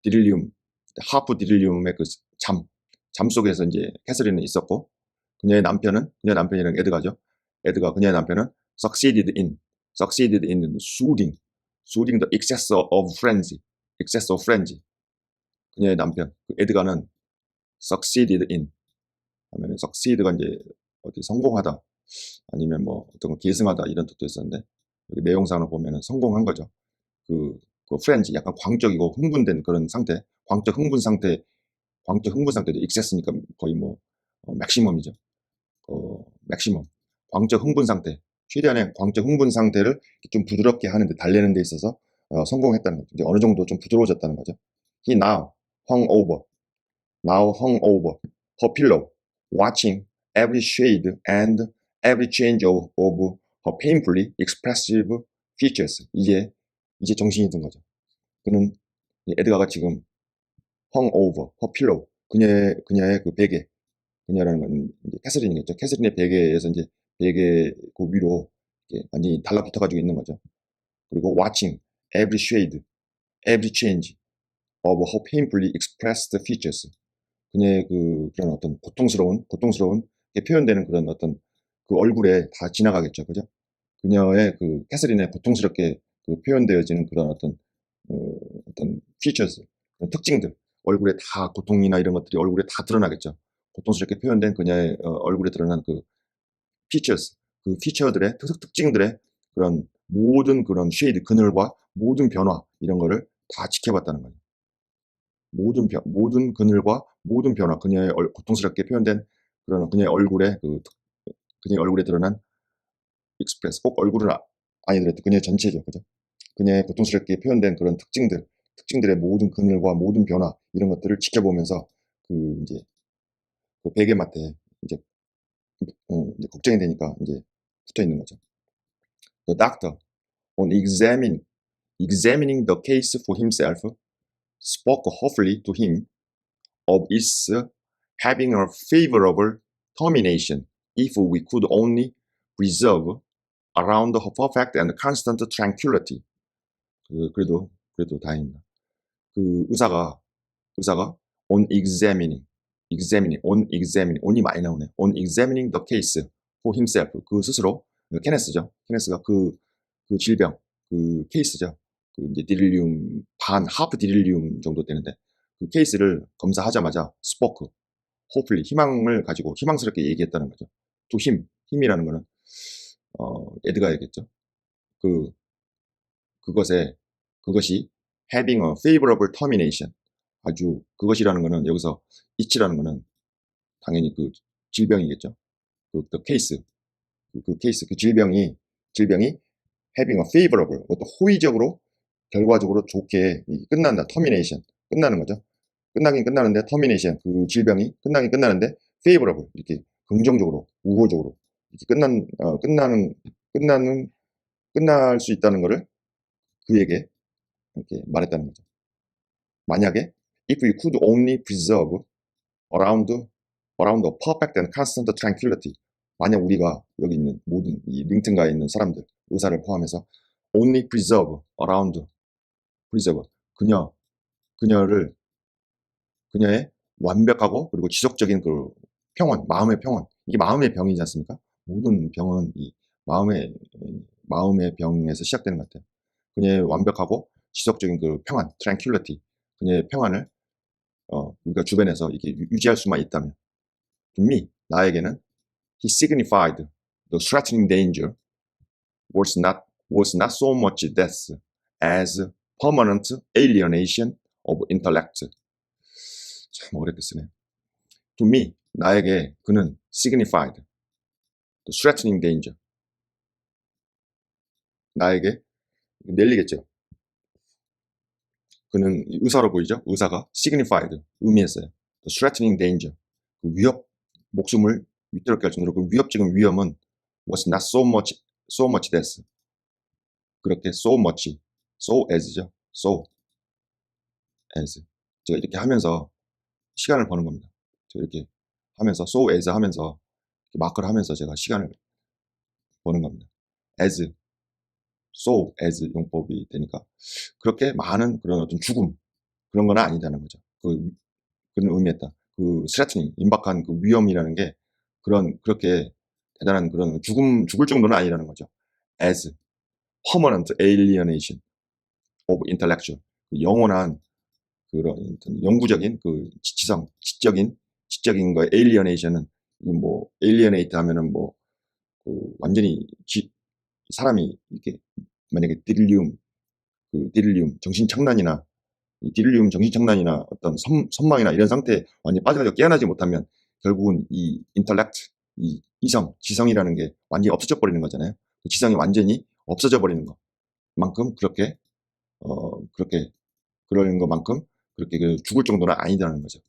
Speaker 1: 디릴리움, 하프 디릴리움의 그 잠 속에서 이제 캐서린은 있었고, 그녀의 남편이랑 에드가죠. 그녀의 남편은 succeeded in soothing the excess of frenzy. 그녀의 남편, 그 에드가는 succeeded in 하면 succeed가 이제 어디 성공하다, 아니면 뭐 어떤 거 계승하다, 이런 뜻도 있었는데 여기 내용상으로 보면은 성공한 거죠. 그 frenzy, 약간 광적이고 흥분된 그런 상태, 광적 흥분 상태도 excess니까 거의 뭐 맥시멈이죠. 맥시멈, 광적 흥분 상태, 최대한의 광적 흥분 상태를 좀 부드럽게 하는데, 달래는 데 있어서 성공했다는 거죠. 이제 어느 정도 좀 부드러워졌다는 거죠. He now hung over her pillow, watching every shade and every change of her painfully expressive features. 이제 정신이 든 거죠. 그는, 에드가가 지금 hung over her pillow, 그녀의 그 베개, 그녀라는 건 이제 캐서린이겠죠. 캐서린의 베개에서 이제 베개 그 위로 완전히 달라붙어가지고 있는 거죠. 그리고 watching every shade, every change of her painfully expressed features. 그녀의 그런 어떤 고통스러운 게 표현되는 그런 어떤 그 얼굴에 다 지나가겠죠. 그죠? 그녀의 그 캐서린의 고통스럽게 그 표현되어지는 그런 어떤 features, 그런 특징들, 얼굴에 다 고통이나 이런 것들이 얼굴에 다 드러나겠죠. 고통스럽게 표현된 그녀의 얼굴에 드러난 그 features, 그 피처들의 특징들의 그런 모든 그런 쉐이드, 그늘과 모든 변화, 이런 거를 다 지켜봤다는 거예요. 모든 그늘과 모든 변화, 그녀의 고통스럽게 표현된 그런 그녀의 얼굴에 드러난 익스프레스, 꼭 얼굴은 아니더라도 그녀의 전체죠, 그죠? 그녀의 고통스럽게 표현된 그런 특징들의 모든 그늘과 모든 변화, 이런 것들을 지켜보면서 이제 그 베개맡에 이제, 이제 걱정이 되니까 이제 붙어 있는 거죠. The doctor, on examining the case for himself, spoke hopefully to him of its having a favorable termination if we could only preserve around her perfect and constant tranquility. 그래도 다행입니다. 그 의사가 on이 많이 나오네. on examining the case for himself, 그 스스로, 케네스가 그 질병, 그 케이스죠. 그 이제 디릴리움, 하프 디릴리움 정도 되는데, 그 케이스를 검사하자마자 spoke, hopefully, 희망을 가지고 희망스럽게 얘기했다는 거죠. to 힘이라는 거는 에드가야겠죠. 그것이 having a favorable termination, 아주, 그것이라는 거는 여기서 it이라는 거는 당연히 그 질병이겠죠. the case, 그 질병이 having a favorable, 어떤 호의적으로, 결과적으로 좋게 끝난다, termination, 끝나는 거죠. 끝나긴 끝나는데 termination 그 질병이 끝나긴 끝나는데 favorable 이렇게 긍정적으로 우호적으로 이렇게 끝나는 끝날 수 있다는 거를 그에게 이렇게 말했다는 거죠. 만약에 if we could only preserve around a perfect and constant tranquility 만약 우리가 여기 있는 모든 이 링튼가에 있는 사람들 의사를 포함해서 only preserve around preserve 그녀를 그녀의 완벽하고 그리고 지속적인 그 평온, 마음의 평온. 이게 마음의 병이지 않습니까? 모든 병은 이 마음의 마음의 병에서 시작되는 것 같아요. 그녀의 완벽하고 지속적인 그 평안, tranquility, 그녀의 평안을 우리가 주변에서 이렇게 유지할 수만 있다면, to me, 나에게는 he signified the threatening danger was not so much death as permanent alienation of intellect. 참 어렵게 쓰네. To me, 나에게 그는 signified the threatening danger. 나에게 내리겠죠. 그는 의사로 보이죠. 의사가 signified 의미했어요. The threatening danger 그 위협 목숨을 위태롭게 할 정도로 그 위협적인 위험은 was not so much death 그렇게 so much so as죠. so as 제가 이렇게 하면서 시간을 버는 겁니다. 제가 이렇게 하면서 so as 하면서 마크를 하면서 제가 시간을 버는 겁니다. as so as 용법이 되니까 그렇게 많은 그런 어떤 죽음 그런 건 아니다는 거죠. 그런 의미했다. 그 threatening 임박한 그 위험이라는 게 그렇게 대단한 그런 죽을 정도는 아니라는 거죠. as permanent alienation of intellectual 영원한 그런 영구적인 그 지적인 거에 alienation은 뭐 alienate 하면은 뭐 그 완전히 사람이 이렇게 만약에 디릴리움 정신착란이나 이 디릴리움 정신착란이나 어떤 선망이나 이런 상태에 완전히 빠져가지고 깨어나지 못하면 결국은 이 인텔렉트, 이 지성이라는 게 완전히 없어져 버리는 거잖아요. 그 지성이 완전히 없어져 버리는 것만큼 그렇게 그러는 것만큼 그렇게 죽을 정도는 아니다는 거죠.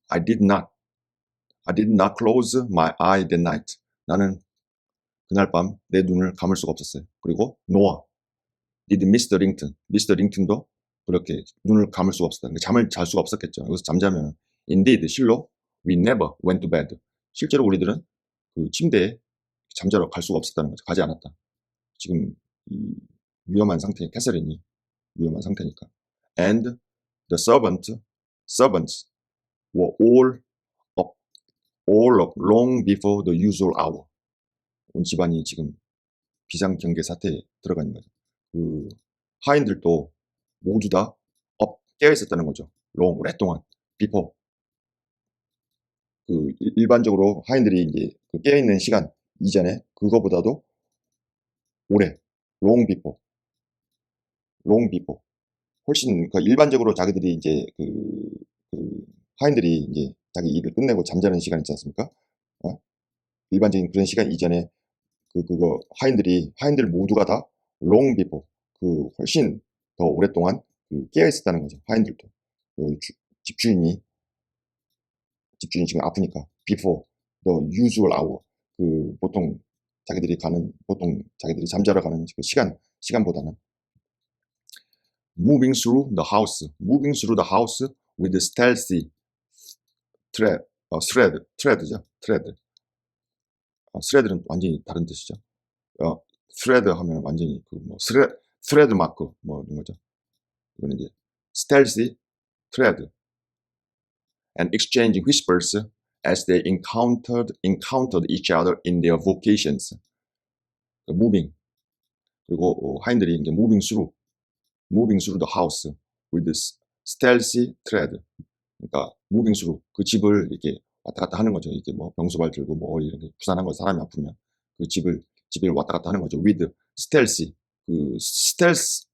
Speaker 1: I did not close my eye that night. 나는 그날 밤 내 눈을 감을 수가 없었어요. 그리고 nor did Mr. 링튼도 그렇게 눈을 감을 수가 없었다. 잠을 잘 수가 없었겠죠. 여기서 잠자면 indeed 실로 we never went to bed. 실제로 우리들은 그 침대에 잠자러 갈 수가 없었다는 거죠. 가지 않았다. 지금 이 위험한 상태, 캐서린이 위험한 상태니까. And the servants were up, all up long before the usual hour. 온 집안이 지금 비상경계 사태에 들어가 있는 거죠. 그 하인들도 모두 다 깨어 있었다는 거죠. 오랫동안 before 그 일반적으로 하인들이 이제 그 깨어 있는 시간 이전에 그거보다도 오래 long before 훨씬 그 일반적으로 자기들이 이제 그 하인들이 이제 자기 일을 끝내고 잠자는 시간 있지 않습니까? 어? 일반적인 그런 시간 이전에 그거 하인들 모두가 다 long before 그 훨씬 더 오랫동안 깨어 있었다는 거죠. 하인들도 집주인이 지금 아프니까 before the usual hour 보통 자기들이 잠자러 가는 그 시간보다는 moving through the house with stealthy thread죠. thread는 완전히 다른 뜻이죠. thread 하면 완전히 thread 마크 뭐 이런 거죠. 이거는 이제 stealthy thread and exchanging whispers as they encountered each other in their vocations. moving 그리고 하인들이 이제 moving through the house with stealthy tread. 그러니까 moving through 그 집을 이렇게 왔다 갔다 하는 거죠. 이게 뭐 병수발 들고 뭐 이렇게 부산한 거 사람이 아프면 그 집을 왔다 갔다 하는 거죠. with stealthy 스텔스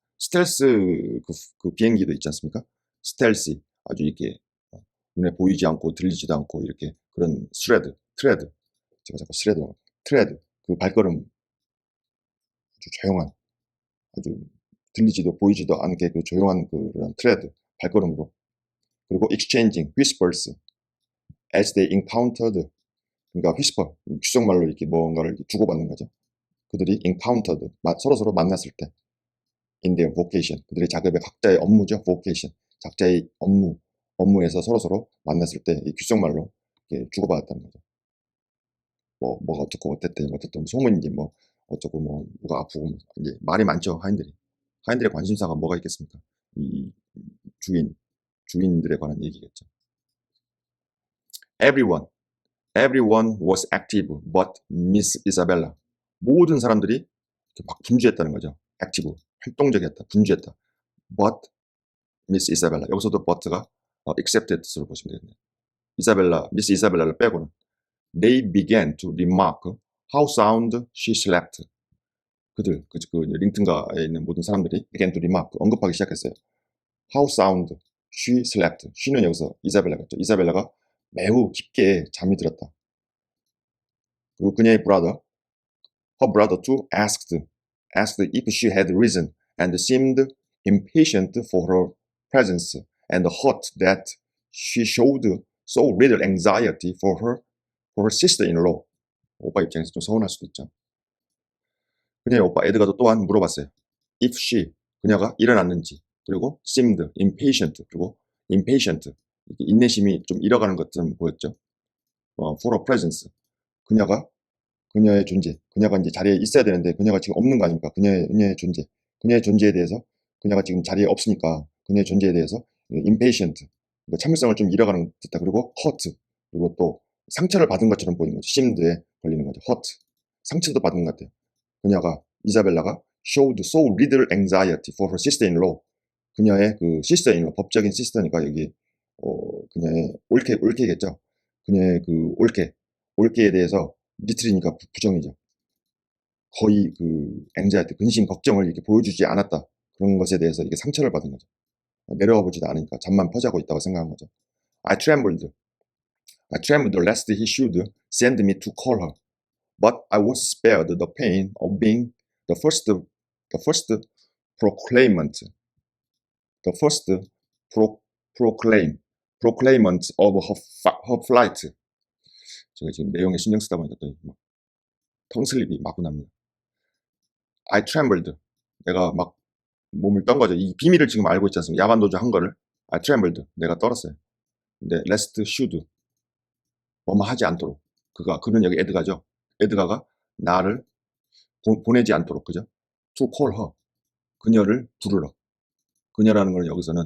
Speaker 1: 그 비행기도 있지 않습니까? stealthy 아주 이렇게 눈에 보이지 않고 들리지도 않고 이렇게 그런 트레드 제가 자꾸 트레드 그 발걸음 아주 조용한 아주 들리지도 보이지도 않게 그 조용한 그런 트레드 발걸음으로. 그리고 exchanging whispers as they encountered. 그러니까 whisper, 귓속말로 이렇게 뭔가를 이렇게 주고받는 거죠. 그들이 encountered, 서로서로 만났을 때. in their vocation, 그들의 작업의 각자의 업무죠. vocation, 각자의 업무에서 서로서로 만났을 때 이 귓속말로 이렇게 주고받았다는 거죠. 뭐가 어떻고 어땠대, 어쨌든 소문인지 뭐 어쩌고 뭐 누가 아프고 뭐 이제 말이 많죠. 하인들의 관심사가 뭐가 있겠습니까? 이 주인들에 관한 얘기겠죠. Everyone was active but Miss Isabella. 모든 사람들이 막 분주했다는 거죠. active, 활동적이었다, 분주했다. But Miss Isabella, 여기서도 but가 except의 뜻으로 보시면 되겠네요. Miss Isabella를 빼고는 they began to remark how sound she slept. 그들, 그 링튼가에 있는 모든 사람들이 began to remark, 언급하기 시작했어요. How sound she slept. she는 여기서 이사벨라겠죠. 이사벨라가 매우 깊게 잠이 들었다. 그리고 그녀의 her brother too asked if she had risen and seemed impatient for her presence and hurt that she showed so little anxiety for her sister-in-law. 오빠 입장에서 좀 서운할 수도 있죠. 그녀의 오빠 에드가도 또한 물어봤어요. If 그녀가 일어났는지, 그리고 seemed, impatient, 그리고 impatient, 인내심이 좀 잃어가는 것들은 보였죠. for her presence, 그녀의 존재, 그녀가 이제 자리에 있어야 되는데 그녀가 지금 없는 거 아닙니까? 그녀의 존재에 대해서, 그녀가 지금 자리에 없으니까 그녀의 존재에 대해서 impatient, 참을성을 좀 잃어가는 듯하다. 그리고 hurt, 그리고 또 상처를 받은 것처럼 보이는 거죠. seemed에 걸리는 거죠. hurt, 상처도 받은 것 같아요. 이사벨라가 showed so little anxiety for her sister-in-law. 그녀의 그 sister-in-law, 법적인 sister니까 여기 그녀의 올케겠죠. 그녀의 그 올케에 대해서 little이니까 부정이죠. 거의 그 anxiety, 근심, 걱정을 이렇게 보여주지 않았다. 그런 것에 대해서 이게 상처를 받은 거죠. 내려와 보지도 않으니까 잠만 퍼자고 있다고 생각한 거죠. I trembled lest he should send me to call her. But I was spared the pain of being the first proclaimant, proclaimant of her flight. 제가 지금 내용에 신경 쓰다 보니까 또 텅슬립이 마구 납니다. I trembled. 내가 막 몸을 떤 거죠. 이 비밀을 지금 알고 있지 않습니까? 야반도주 한 거를. I trembled. 내가 떨었어요. 근데 lest should. 뭐뭐 하지 않도록. 그는 여기 에드가죠. 에드가가 나를 보내지 않도록, 그죠? To call her. 그녀를 부르러. 그녀라는 걸 여기서는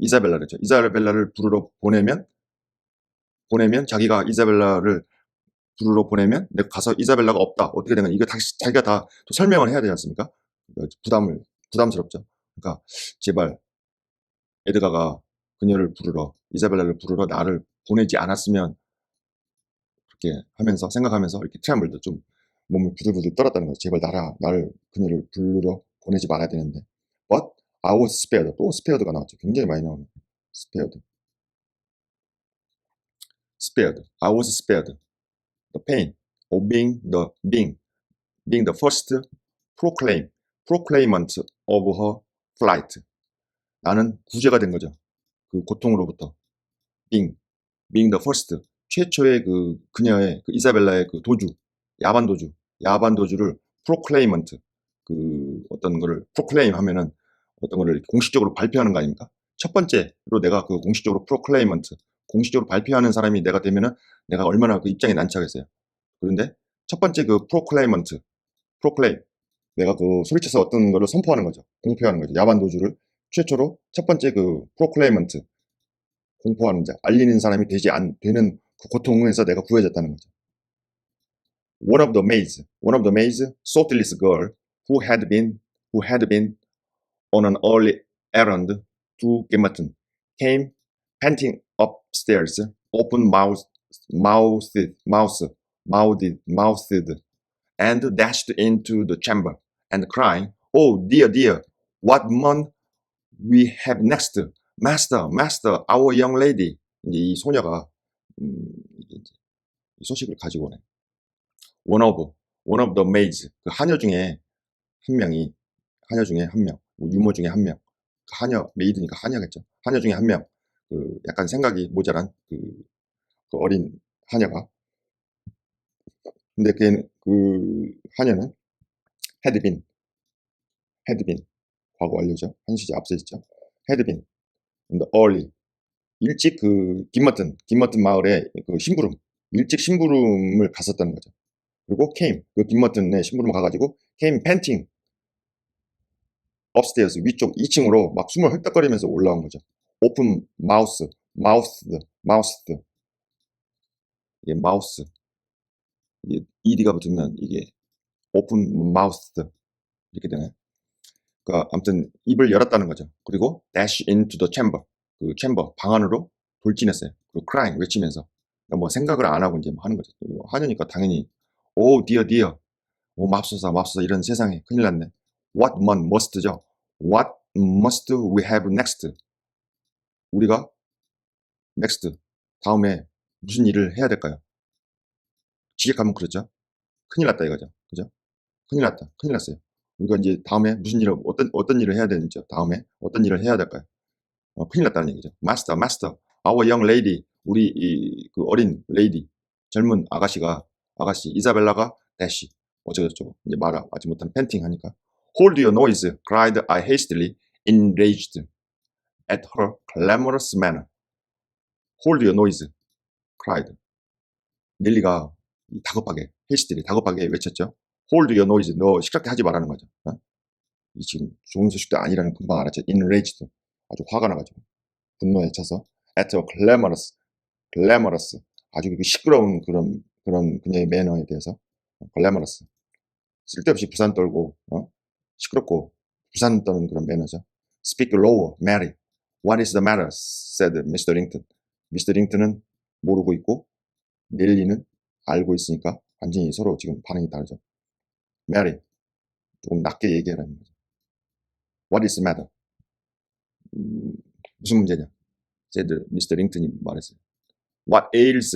Speaker 1: 이사벨라랬죠. 이사벨라를 부르러 보내면 자기가 이사벨라를 부르러 보내면 내가 가서 이사벨라가 없다. 어떻게 되는 이거 다시 자기가 다 또 설명을 해야 되지 않습니까? 부담스럽죠. 그러니까 제발 에드가가 이사벨라를 부르러 나를 보내지 않았으면, 그렇게 하면서 생각하면서 이렇게 트램블도 좀 몸을 부들부들 떨었다는 거죠. 제발 그녀를 부르러 보내지 말아야 되는데. But I was spared. 또 spared가 나왔죠. 굉장히 많이 나오네. spared. I was spared the pain of being the first proclaimant of her flight. 나는 구제가 된 거죠. 그 고통으로부터. being the first, 최초의 그녀의 이사벨라의 그 야반도주를 proclaimant, 어떤 거를 proclaim 하면은 어떤 거를 공식적으로 발표하는 거 아닙니까? 첫 번째로 내가 공식적으로 proclaimant, 공식적으로 발표하는 사람이 내가 되면은 내가 얼마나 그 입장이 난처하겠어요. 그런데 첫 번째 proclaim, 내가 소리쳐서 어떤 거를 선포하는 거죠. 공표하는 거죠. 야반도주를 최초로 첫 번째 proclaimant, 공포하는 자, 알리는 사람이 되는 그 고통에서 내가 구해졌다는 거죠. One of the maids, thoughtless girl who had been on an early errand to Gimmerton, came panting upstairs, open-mouthed, and dashed into the chamber, and crying, "Oh dear, what mun we have next? Master, our young lady." 이제 이 소녀가 이 소식을 가지고 오네. One of the maids, 그 하녀 중에 한 명, 유모 중에 한 명, 하녀, 메이드니까 하녀겠죠. 하녀 중에 한 명, 그 약간 생각이 모자란 그 어린 하녀가. 근데 그 하녀는 had been, 과거 완료죠. 한 시제 앞서 있죠. had been in the early, 일찍 그 김머튼 마을에 그 심부름, 일찍 심부름을 갔었다는 거죠. 그리고 그 김머튼의 심부름 가가지고 came panting upstairs, 위쪽 2층으로 막 숨을 헐떡거리면서 올라온 거죠. open mouthed, 이게 마우스, 이게 ed가 붙으면 이게 open mouthed 이렇게 되나요? 그러니까 아무튼 입을 열었다는 거죠. 그리고 dash into the chamber, 그 챔버 방 안으로 돌진했어요. 그리고 crying, 외치면서. 그러니까 뭐 생각을 안 하고 이제 뭐 하는 거죠. 하니까 당연히 oh dear dear, 오 맙소사 이런 세상에 큰일 났네. what must죠. what must we have next? 우리가 next, 다음에 무슨 일을 해야 될까요? 지적하면 그렇죠. 큰일 났다 이거죠. 그죠? 큰일 났다. 큰일 났어요. 우리가 이제 다음에 무슨 일을, 어떤 일을 해야 되는지, 다음에 어떤 일을 해야 될까요? 큰일 났다는 얘기죠. master, our young lady, 우리 그 어린 레이디, 젊은 아가씨, 이사벨라가 dash, 어쩌고저쩌고, 이제 말하지 못한 팬팅 하니까. hold your noise, cried I hastily, enraged at her clamorous manner. hold your noise, cried. 넬리가 다급하게 외쳤죠. hold your noise, 너 시끄럽게 하지 말라는 거죠. 이 지금 좋은 소식도 아니라는 금방 알았죠. enraged, 아주 화가 나가지고 분노에 차서 at a glamorous, 아주 시끄러운 그런 그녀의 매너에 대해서 glamorous, 쓸데없이 부산 떨고 시끄럽고 부산 떠는 그런 매너죠. speak lower, Mary. What is the matter? said Mr. Rington. 미스터 링턴은 모르고 있고 넬리는 알고 있으니까 완전히 서로 지금 반응이 다르죠. Mary, 조금 낮게 얘기하라는 거죠. What is the matter? 무슨 문제냐? said Mr. 링턴이 말했어요. What ails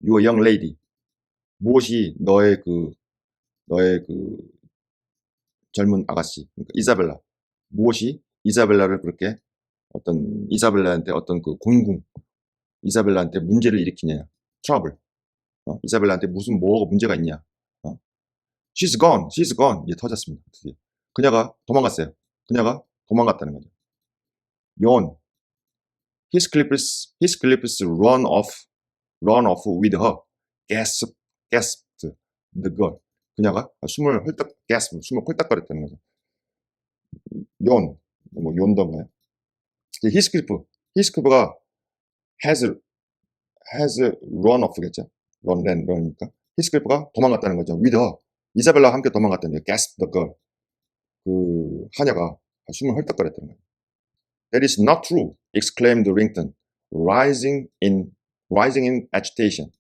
Speaker 1: your young lady? 무엇이 너의 그 젊은 아가씨, 그러니까 이사벨라, 무엇이 이사벨라를 그렇게 이사벨라한테 어떤 그 이사벨라한테 문제를 일으키냐? 트러블. 이사벨라한테 뭐가 문제가 있냐? She's gone. 이게 터졌습니다. 드디어. 그녀가 도망갔어요. 그녀가 도망갔다는 거죠. yawn. Heathcliff's run off with her. gasped the girl. 그녀가 숨을 헐떡거렸다는 거죠. yawn, 뭐 요던가요? 히스클리프가 has run off겠죠. run이니까. 히스클리프가 도망갔다는 거죠. with her. 이사벨라와 함께 도망갔다는 거예요. gasped the girl. 그 하녀가 숨을 헐떡거렸다는 거예요. That is not true, exclaimed Rington, rising in agitation.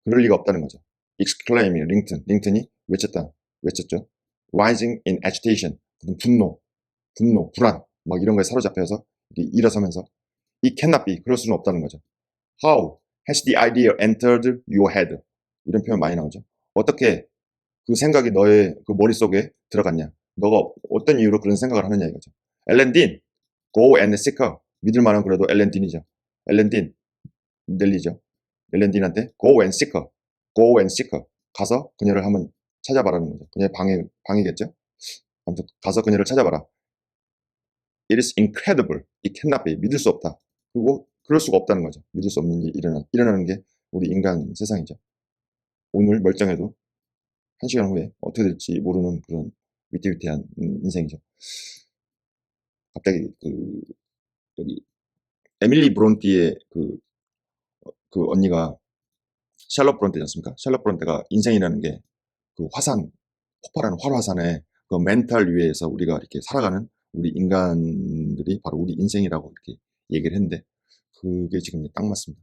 Speaker 1: 그럴 리가 없다는 거죠. exclaim, 링턴이 외쳤죠. rising in agitation, 분노, 불안, 막 이런 거에 사로잡혀서 일어서면서 it cannot be, 그럴 수는 없다는 거죠. How has the idea entered your head? 이런 표현 많이 나오죠. 어떻게 그 생각이 너의 그 머릿속에 들어갔냐? 너가 어떤 이유로 그런 생각을 하느냐 이거죠. 엘렌 딘, go and seek her. 믿을 만한 그래도 엘렌 딘이죠. 엘렌 딘, 넬리죠. 엘렌 딘한테 go and seek her. 가서 그녀를 한번 찾아봐라는 거죠. 그녀의 방이겠죠. 아무튼 가서 그녀를 찾아봐라. It is incredible. It cannot be. 믿을 수 없다. 그리고 그럴 수가 없다는 거죠. 믿을 수 없는 일이 일어나는 게 우리 인간 세상이죠. 오늘 멀쩡해도 1시간 후에 어떻게 될지 모르는 그런 위태위태한 인생이죠. 갑자기 여기 에밀리 브론티의 그 언니가 샬럿 브론테지 않습니까? 샬럿 브론테가 인생이라는 게 그 폭발하는 활화산의 그 멘탈 위에서 우리가 이렇게 살아가는 우리 인간들이 바로 우리 인생이라고 이렇게 얘기를 했는데 그게 지금 딱 맞습니다.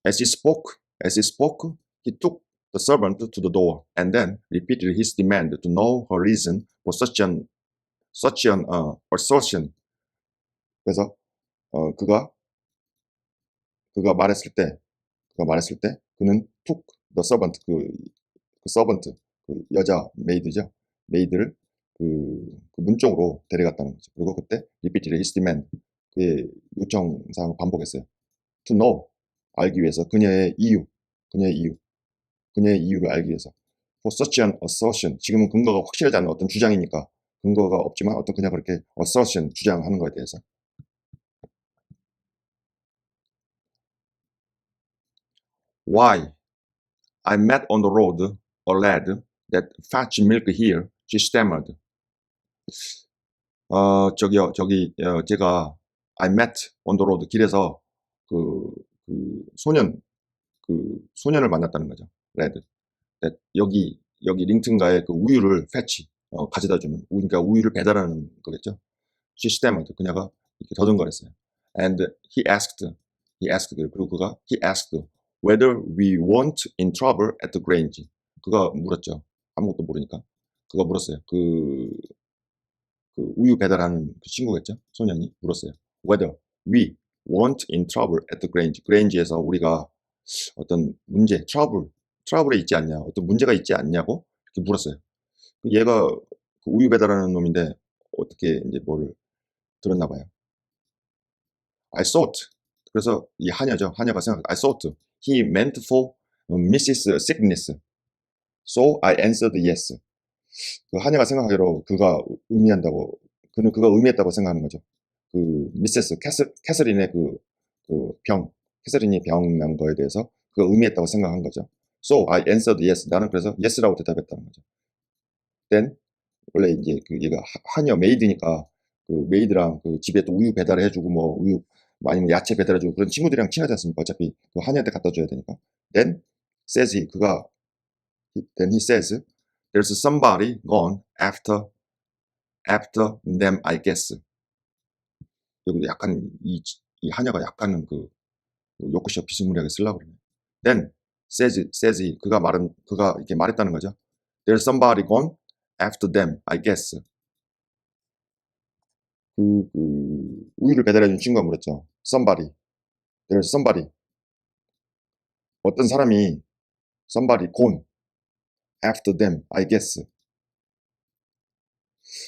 Speaker 1: As he spoke, he took the servant to the door and then repeated his demand to know her reason for such an assertion. 그래서 그가 말했을 때 그는 took the servant, 그 서번트, 그 여자 메이드죠. 메이드를 그 문쪽으로 데려갔다는 거죠. 그리고 그때 repeated his demand, 그의 요청사항을 반복했어요. to know, 알기 위해서, 그녀의 이유, 그녀의 이유를 알기 위해서. for such an assertion, 지금은 근거가 확실하지 않은 어떤 주장이니까, 근거가 없지만 어떤 그냥 그렇게 assertion, 주장하는 거에 대해서. Why? I met on the road a lad that fetched milk here, she stammered. 제가 I met on the road, 길에서 그, 소년을 만났다는 거죠. lad. 여기 링튼가에 그 우유를 fetch, 가져다 주는, 그러니까 우유를 배달하는 거겠죠. She stammered, 그녀가 이렇게 더듬거렸어요. And 그리고 he asked whether we weren't in trouble at the Grange. 그가 물었죠. 아무것도 모르니까. 그가 물었어요. 그 우유 배달하는 그 친구겠죠? 소년이 물었어요. Whether we weren't in trouble at the Grange. 그레인지에서 우리가 어떤 문제, 트러블에 있지 않냐, 어떤 문제가 있지 않냐고 이렇게 물었어요. 얘가 그 우유 배달하는 놈인데 어떻게 이제 뭐를 들었나 봐요. I thought. 그래서 이 하녀가 생각. I thought he meant for Mrs. Sickness. So I answered yes. 그 하녀가 생각하기로 그가 의미했다고 생각하는 거죠. 그 미세스 캐서린의 캐서린이 병 난 거에 대해서 그가 의미했다고 생각한 거죠. So I answered yes. 나는 그래서 yes라고 대답했다는 거죠. Then 원래 이제 얘가 하녀 메이드니까 그 메이드랑 그 집에 또 우유 배달해주고 뭐 우유 아니면 야채 배달해주고 그런 친구들이랑 친하지 않습니까? 어차피 그 하녀한테 갖다 줘야 되니까. Then he says there's somebody gone after them, I guess. 여기도 약간 이 하녀가 약간은 요크셔 비스무리하게 쓰려고 그러네. Then says 그가 이렇게 말했다는 거죠. There's somebody gone after them, I guess. 우유를 배달해준 친구가 물었죠. There's somebody. 어떤 사람이 somebody gone after them, I guess.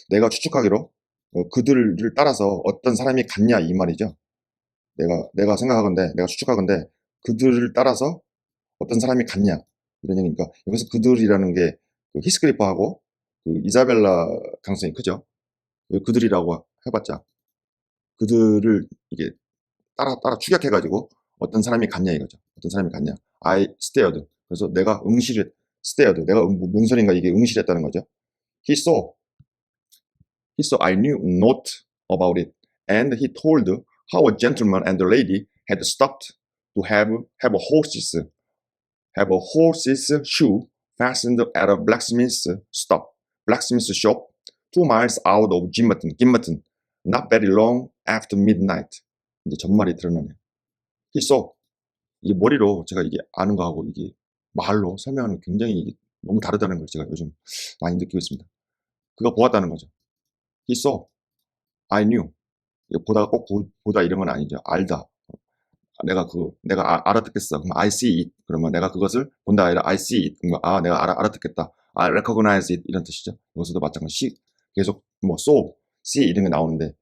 Speaker 1: 내가 추측하기로 그들을 따라서 어떤 사람이 갔냐 이 말이죠. 내가 추측하건대 그들을 따라서 어떤 사람이 갔냐 이런 얘기니까 여기서 그들이라는 게 히스클리프하고 이자벨라 가능성이 크죠. 그들이라고 해봤자 그들을 이게 따라 추격해가지고 어떤 사람이 갔냐 이거죠. 어떤 사람이 갔냐. I stared. 그래서 내가 stared. 내가 뭔 소린가 이게 응시했다는 거죠. He saw I knew not about it, and he told how a gentleman and a lady had stopped to have a horse's shoe fastened at a blacksmith's shop 2 miles out of Gimmerton, not very long after midnight. 이제 전말이 드러나네요. He saw. 이게 머리로 제가 이게 아는 거하고 이게 말로 설명하는 게 굉장히 너무 다르다는 걸 제가 요즘 많이 느끼고 있습니다. 그가 보았다는 거죠. He saw. I knew. 보다가 꼭 보다 이런 건 아니죠. 알다. 내가 알아듣겠어. 그럼 I see it. 그러면 내가 그것을 본다 아니라 I see it. 그러면 내가 알아듣겠다. I recognize it. 이런 뜻이죠. 여기서도 마찬가지. 계속 so, see 이런 게 나오는데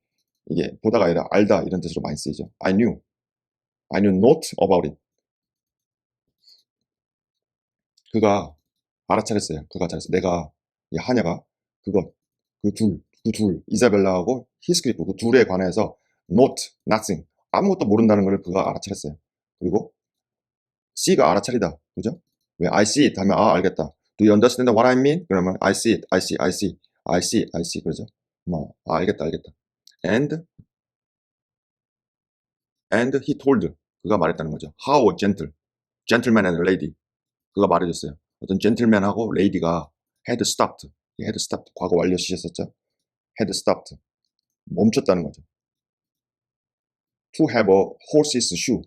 Speaker 1: 이게 보다가 아니라 알다 이런 뜻으로 많이 쓰이죠. I knew not about it. 그가 알아차렸어요. 내가 이 하녀가 그 둘 이사벨라하고 히스클리프 그 둘에 관해서 nothing 아무것도 모른다는 걸 그가 알아차렸어요. 그리고 C가 알아차리다. 그죠? 왜 I see it 하면 알겠다. Do you understand what I mean? 그러면 I see it. I see. 그러죠? 알겠다. And he told. 그가 말했다는 거죠. How a gentleman and lady. 그가 말해줬어요. 어떤 젠틀맨하고 레이디가 had stopped. 과거 완료 시제 썼죠? had stopped. 멈췄다는 거죠. To have a horse's shoe.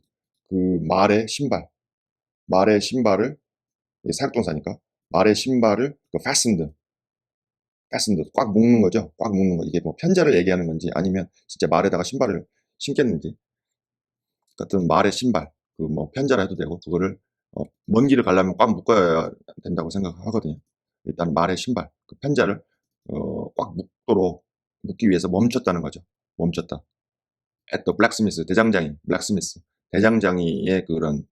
Speaker 1: 그 말의 신발을 사역동사니까 말의 신발을 fastened 꽉 묶는 거죠. 꽉 묶는 거. 이게 뭐 편자를 얘기하는 건지 아니면 진짜 말에다가 신발을 신겠는지 같은 말의 신발 편자라 해도 되고 그거를 먼 길을 가려면 꽉 묶어야 된다고 생각하거든요. 일단 말의 신발 그 편자를 꽉 묶도록 묶기 위해서 멈췄다는 거죠. 멈췄다. at the blacksmith, 대장장이, blacksmith, 대장장이의 그런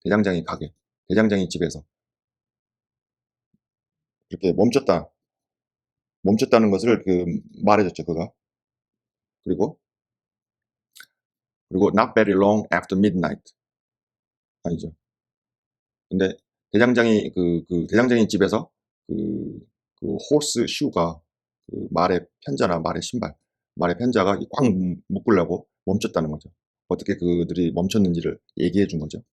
Speaker 1: 대장장이 가게, 대장장이 집에서 이렇게 멈췄다는 것을 말해줬죠, 그가. 그리고 not very long after midnight. 아니죠. 근데 대장장이 집에서 호스 슈가 말의 편자나 말의 신발, 말의 편자가 꽉 묶으려고 멈췄다는 거죠. 어떻게 그들이 멈췄는지를 얘기해 준 거죠.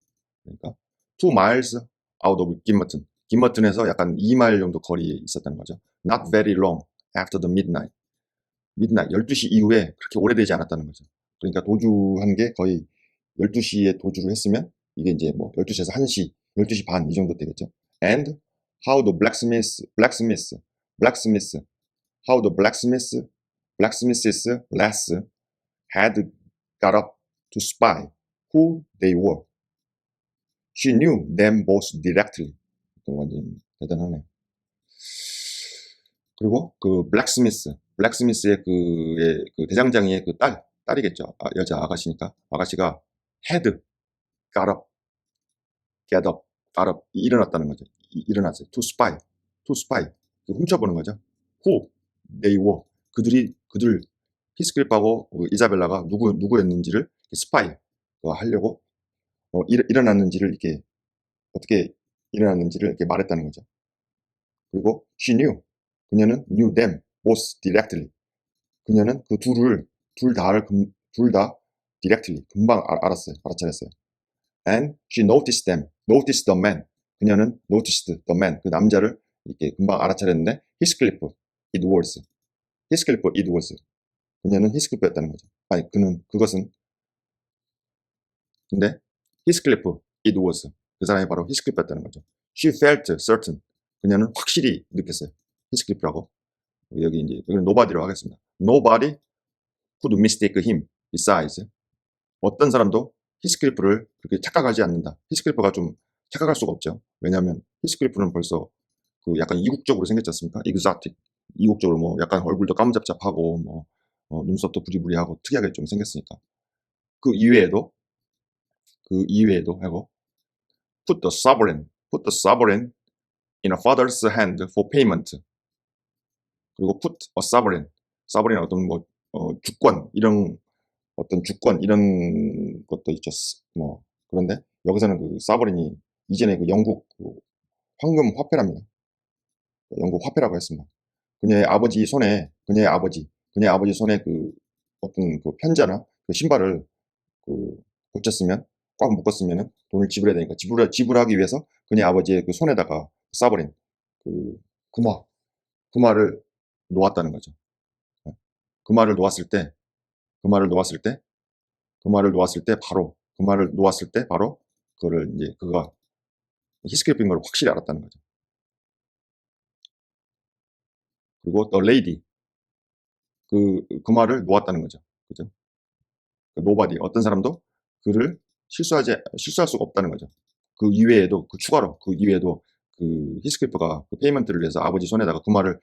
Speaker 1: 그러니까 2 miles out of Gimmerton. 김머튼에서 약간 2마일 정도 거리에 있었다는 거죠. Not very long after the midnight. 12시 이후에 그렇게 오래되지 않았다는 거죠. 그러니까 도주한 게 거의 12시에 도주를 했으면 이게 이제 뭐 12시에서 1시, 12시 반 이 정도 되겠죠. And how the how the blacksmith's lass had got up to spy who they were. She knew them both directly. 완전 대단하네. 그리고 블랙스미스의 대장장이의 딸이겠죠. 여자 아가씨니까. 아가씨가 had got up, got up, 일어났다는 거죠. 일어났어요. to spy. 훔쳐보는 거죠. who they were. 그들, 히스클립하고 이자벨라가 누구였는지를 스파이 하려고 일어났는지를 이렇게 어떻게 일어났는지를 이렇게 말했다는 거죠. 그리고 she 그녀는 knew them both directly. 그녀는 그 둘 다 directly 금방 알아차렸어요. And she noticed the man. 그녀는 noticed the man, 그 남자를 이렇게 금방 알아차렸는데 히스클리프 Edwards. 그녀는 히스클리프였다는 거죠. 아니 그것은 근데 히스클리프 Edwards, 그 사람이 바로 히스클리프였다는 거죠. She felt certain. 그녀는 확실히 느꼈어요. 히스클리프라고. 여기는 nobody로 하겠습니다. Nobody could mistake him. Besides, 어떤 사람도 히스클리프를 그렇게 착각하지 않는다. 히스클리프가 좀 착각할 수가 없죠. 왜냐하면 히스클리프는 벌써 약간 이국적으로 생겼지 않습니까? exotic. 이국적으로 뭐 약간 얼굴도 까무잡잡하고 뭐 눈썹도 부리부리하고 특이하게 좀 생겼으니까. 그 이외에도 하고 put the sovereign in a father's hand for payment. 그리고 put a sovereign 어떤 주권 이런 것도 있죠. 뭐 그런데 여기서는 사버린이 이전에 영국 황금 화폐랍니다. 영국 화폐라고 했습니다. 그녀의 아버지 손에 어떤 편자나 신발을 붙였으면 꽉 묶었으면 돈을 지불해야 되니까 지불하기 위해서 그녀의 아버지의 손에다가 사버린 금화를 놓았다는 거죠. 금화를 놓았을 때 바로 그거를 이제 그가 히스클리프인 걸 확실히 알았다는 거죠. 그리고 the lady 금화를 놓았다는 거죠. 그죠? nobody 어떤 사람도 그를 실수할 수가 없다는 거죠. 추가로 히스클리프가 페이먼트를 위해서 아버지 손에다가 금화를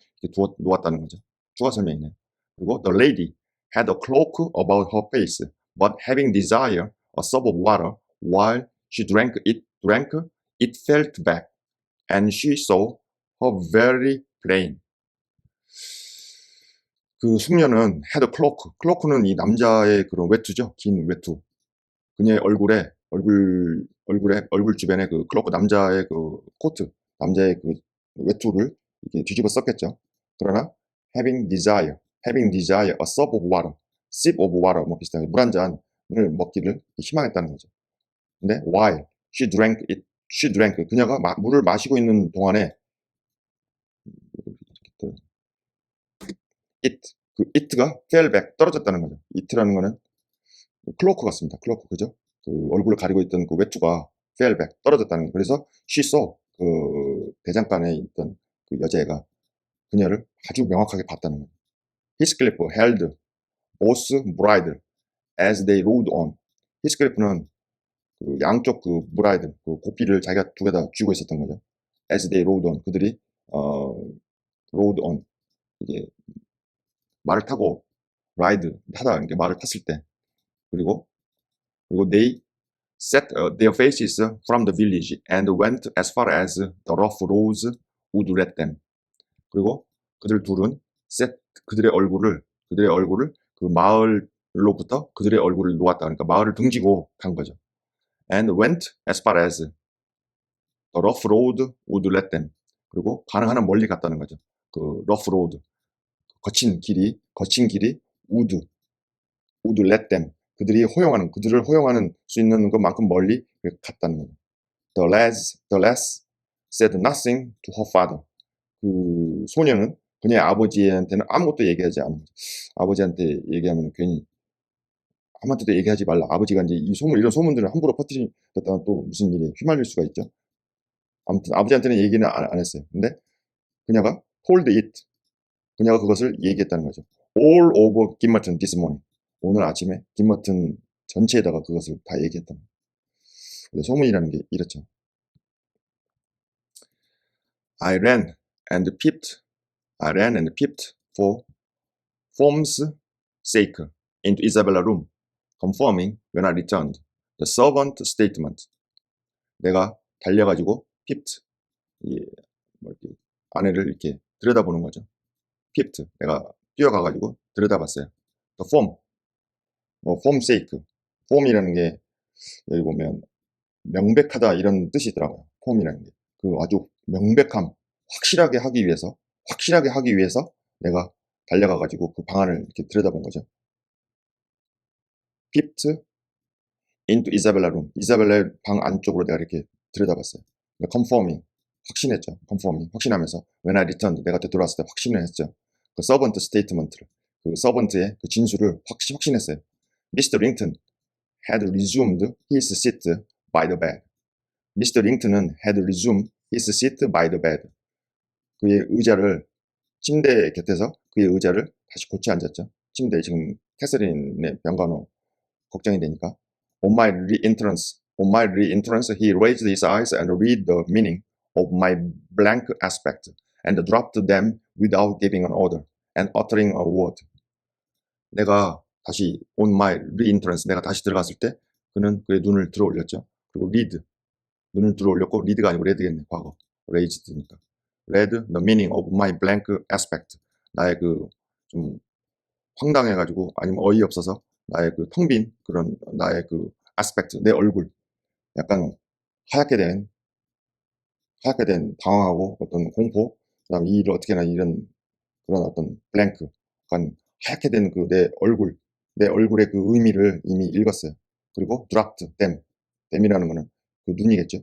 Speaker 1: 놓았다는 거죠. 추가 설명이네요. 그리고 the lady had a cloak about her face, but having desire a sup of water while she drank, it fell back, and she saw her very plain. 숙녀는 had a cloak는 이 남자의 그런 외투죠. 긴 외투. 그녀의 얼굴 주변에 클로크, 남자의 코트, 남자의 외투를 이렇게 뒤집어 썼겠죠. 그러나 having desire, a sip of water 뭐 비슷하게 물 한 잔을 먹기를 희망했다는 거죠. 근데 while she drank 그녀가 물을 마시고 있는 동안에 it가 fell back 떨어졌다는 거죠. it라는 거는 클로크 같습니다. 클로크 그죠? 얼굴을 가리고 있던 외투가 fell back 떨어졌다는 거예요. 그래서 she saw 대장간에 있던 여자애가 그녀를 아주 명확하게 봤다는 거예요. 히스클리프 held both bridle as they rode on. 히스클리프는 양쪽 브라이드 고삐를 자기가 두 개 다 쥐고 있었던 거죠. as they rode on. 그들이 rode on 이게 말을 타고 라이드 하다 이렇게 말을 탔을 때 그리고 they set their faces from the village and went as far as the rough roads would let them. 그리고 그들 둘은 set 그들의 얼굴을 그 마을로부터 그들의 얼굴을 놓았다. 그러니까 마을을 등지고 간 거죠. And went as far as the rough road would let them. 그리고 가능한 한 멀리 갔다는 거죠. 그 rough road 거친 길이 would let them. 그들을 허용하는 수 있는 것만큼 멀리 갔다는 거죠. The lass said nothing to her father. 그 소녀는 그녀의 아버지한테는 아무것도 얘기하지 않은 거죠. 아버지한테 얘기하면 괜히 아무한테도 얘기하지 말라. 아버지가 이제 이런 소문들을 함부로 퍼뜨리다가 또 무슨 일에 휘말릴 수가 있죠. 아무튼 아버지한테는 얘기는 안 했어요. 근데 그녀가 told it. 그녀가 그것을 얘기했다는 거죠. All over 김머튼 this morning. 오늘 아침에 김머튼 전체에다가 그것을 다 얘기했다는 거죠. 소문이라는 게 이렇죠. I ran and peeped for form's sake into Isabella's room, confirming when I returned the servant statement. 내가 달려가지고 peeped, 아내를 이렇게 들여다보는 거죠. peeped, 내가 뛰어가가지고 들여다봤어요. The form sake, form이라는 게 여기 보면 명백하다 이런 뜻이 있더라고요. form이라는 게 그 아주 명백함, 확실하게 하기 위해서 내가 달려가가지고 그 방안을 이렇게 들여다본 거죠. peeped into Isabella's room. 이사벨라의 방 안쪽으로 내가 이렇게 들여다봤어요. confirming, 확신했죠. confirming, 확신하면서 when I returned, 내가 되돌아왔을 때 확신을 했죠. 그 servant statement를, 그 servant의 그 진술을 확신했어요. Mr. Rington had resumed his seat by the bed. Mr. Rington은 had resumed his seat by the bed. 그의 의자를 침대 곁에서 그의 의자를 다시 고쳐 앉았죠. 침대에 지금 캐서린의 병간호 걱정이 되니까. On my re-entrance, he raised his eyes and read the meaning of my blank aspect and dropped them without giving an order and uttering a word. 내가 다시 on my re-entrance, 내가 다시 들어갔을 때 그는 그의 눈을 들어 올렸죠. 그리고 read, 눈을 들어 올렸고 read가 아니고 read겠네, 과거. raised니까. read the meaning of my blank aspect. 나의 그 좀 황당해가지고 아니면 어이없어서 나의 그 텅 빈 그런 나의 그 aspect, 내 얼굴. 약간 하얗게 된 당황하고 어떤 공포, 그다음에 이 일을 어떻게 하나 이런 그런 어떤 블랭크, 약간 하얗게 된 그 내 얼굴의 그 의미를 이미 읽었어요. 그리고 dropped them이라는 거는 그 눈이겠죠.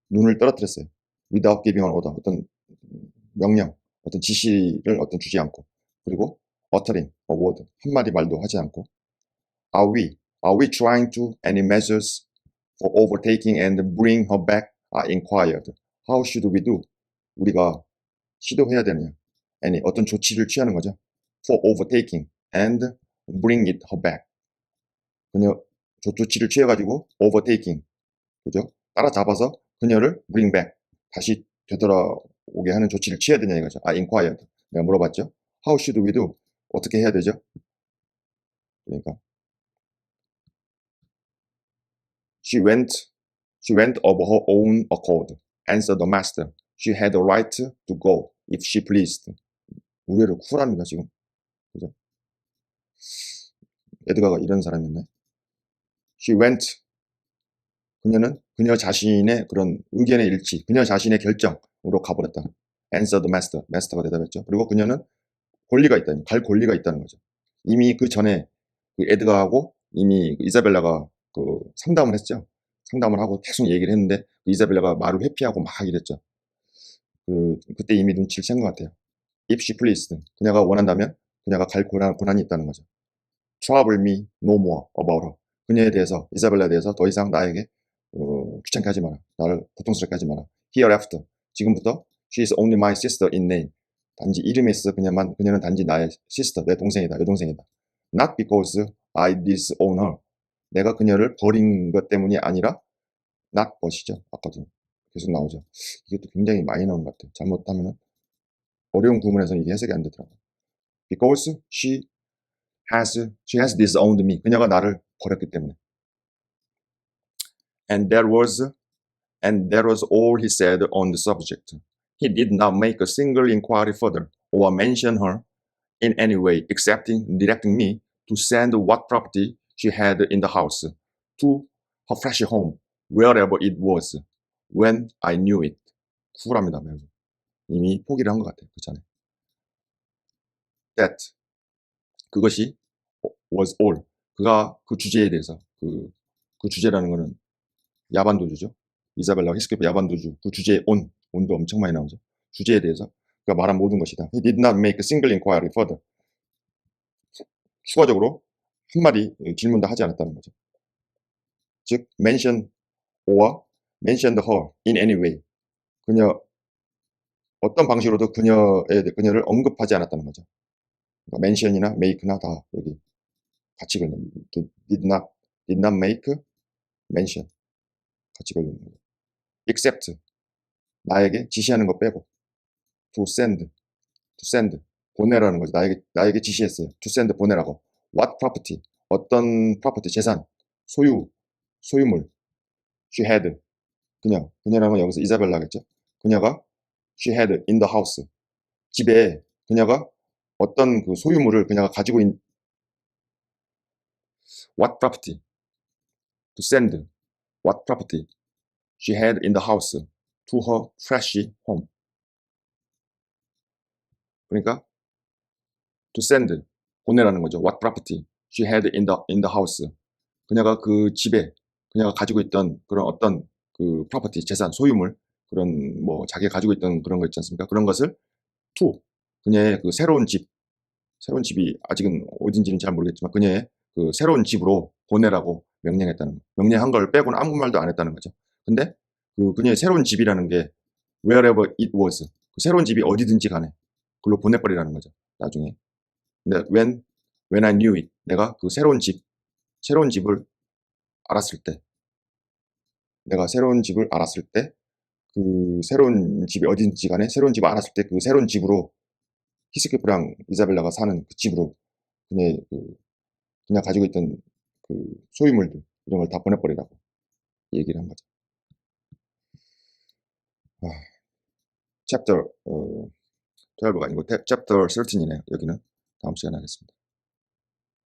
Speaker 1: 눈을 떨어뜨렸어요. without giving an order, 어떤 명령, 어떤 지시를 주지 않고, 그리고 uttering a word, 한마디 말도 하지 않고, are we trying to any measures for overtaking and bring her back? I inquired. How should we do? 우리가 시도해야 되느냐? any 어떤 조치를 취하는 거죠. For overtaking and bring it her back. 그녀 조치를 취해가지고 overtaking, 그죠? 따라잡아서 그녀를 bring back, 다시 되돌아오게 하는 조치를 취해야 되냐 이거죠. I inquired. 내가 물어봤죠. How should we do? 어떻게 해야 되죠? 그러니까 She went of her own accord, answered the master. She had the right to go if she pleased. 우리를 쿨합니다 지금. 그죠? 에드가가 이런 사람이었네. She went. 그녀는 그녀 자신의 그런 의견의 일치, 그녀 자신의 결정으로 가버렸다. Answered the master. 마스터가 대답했죠. 그리고 그녀는 권리가 있다. 갈 권리가 있다는 거죠. 이미 그 전에 그 에드가하고 이미 그 이사벨라가 그 상담을 했죠. 상담을 하고 계속 얘기를 했는데 그 이사벨라가 말을 회피하고 막 이랬죠. 그때 이미 눈치를 챈 것 같아요. If she pleased. 그녀가 원한다면 그녀가 갈 고난이 있다는 거죠. Trouble me no more about her. 그녀에 대해서, 이사벨라에 대해서 더 이상 나에게 귀찮게 하지 마라. 나를 고통스럽게 하지 마라. Hereafter. 지금부터 she is only my sister in name. 단지 이름에 있어 그녀는 단지 나의 sister, 내 동생이다, 여동생이다. Not because I disown her. 내가 그녀를 버린 것 때문이 아니라 not but이죠. 아까도 계속 나오죠. 이것도 굉장히 많이 나오는 것 같아요. 잘못하면은 어려운 구문에서는 이게 해석이 안 되더라고요. Because she has disowned me. 그녀가 나를 버렸기 때문에. And that was all he said on the subject. He did not make a single inquiry further or mention her in any way, excepting directing me to send what property she had in the house to her fresh home, wherever it was, when I knew it. 쿨합니다, 매우. 이미 포기를 한 것 같아요, 그 전에. That, 그것이 was all. 그가 그 주제에 대해서, 그 주제라는 거는 야반도주죠. 이사벨라 히스케프 야반도주. 그 주제에 on도 엄청 많이 나오죠. 주제에 대해서 그가 말한 모든 것이다. He did not make a single inquiry further. 추가적으로 한마디 질문도 하지 않았다는 거죠. 즉, mention or mentioned her in any way. 그녀, 어떤 방식으로도 그녀를 언급하지 않았다는 거죠. 그러니까 mention이나 make나 다 여기 같이 걸리는 did not make mention 같이 걸리는 거죠. except 나에게 지시하는 거 빼고 to send 보내라는 거죠. 나에게 지시했어요. to send 보내라고. what property 어떤 property 재산 소유물 she had 그녀라는 건 여기서 이사벨라겠죠. 그녀가 she had in the house 집에 그녀가 어떤 그 소유물을 그녀가 가지고 있는 what property to send what property she had in the house to her fresh home. 그러니까 to send 보내라는 거죠. what property she had in the house 그녀가 그 집에 그녀가 가지고 있던 그런 어떤 그 property 재산 소유물 그런 뭐 자기가 가지고 있던 그런 거 있지 않습니까? 그런 것을 to 그녀의 그 새로운 집이 아직은 어딘지는 잘 모르겠지만 그녀의 그 새로운 집으로 보내라고 명령했다는 거. 명령한 걸 빼고는 아무 말도 안 했다는 거죠. 근데 그 그녀의 새로운 집이라는 게 wherever it was 그 새로운 집이 어디든지 간에 그걸로 보내버리라는 거죠. 나중에. 근데 when I knew it 내가 그 새로운 집을 알았을 때 내가 새로운 집을 알았을 때 그 새로운 집이 어딘지 간에 새로운 집을 알았을 때 그 새로운 집으로 히스케프랑 이사벨라가 사는 그 집으로 그냥 가지고 있던 그 소유물들 이런 걸 다 보내버리라고 얘기를 한 거죠. 챕터 12가 아니고 챕터 13이네요. 여기는 다음 시간에 하겠습니다.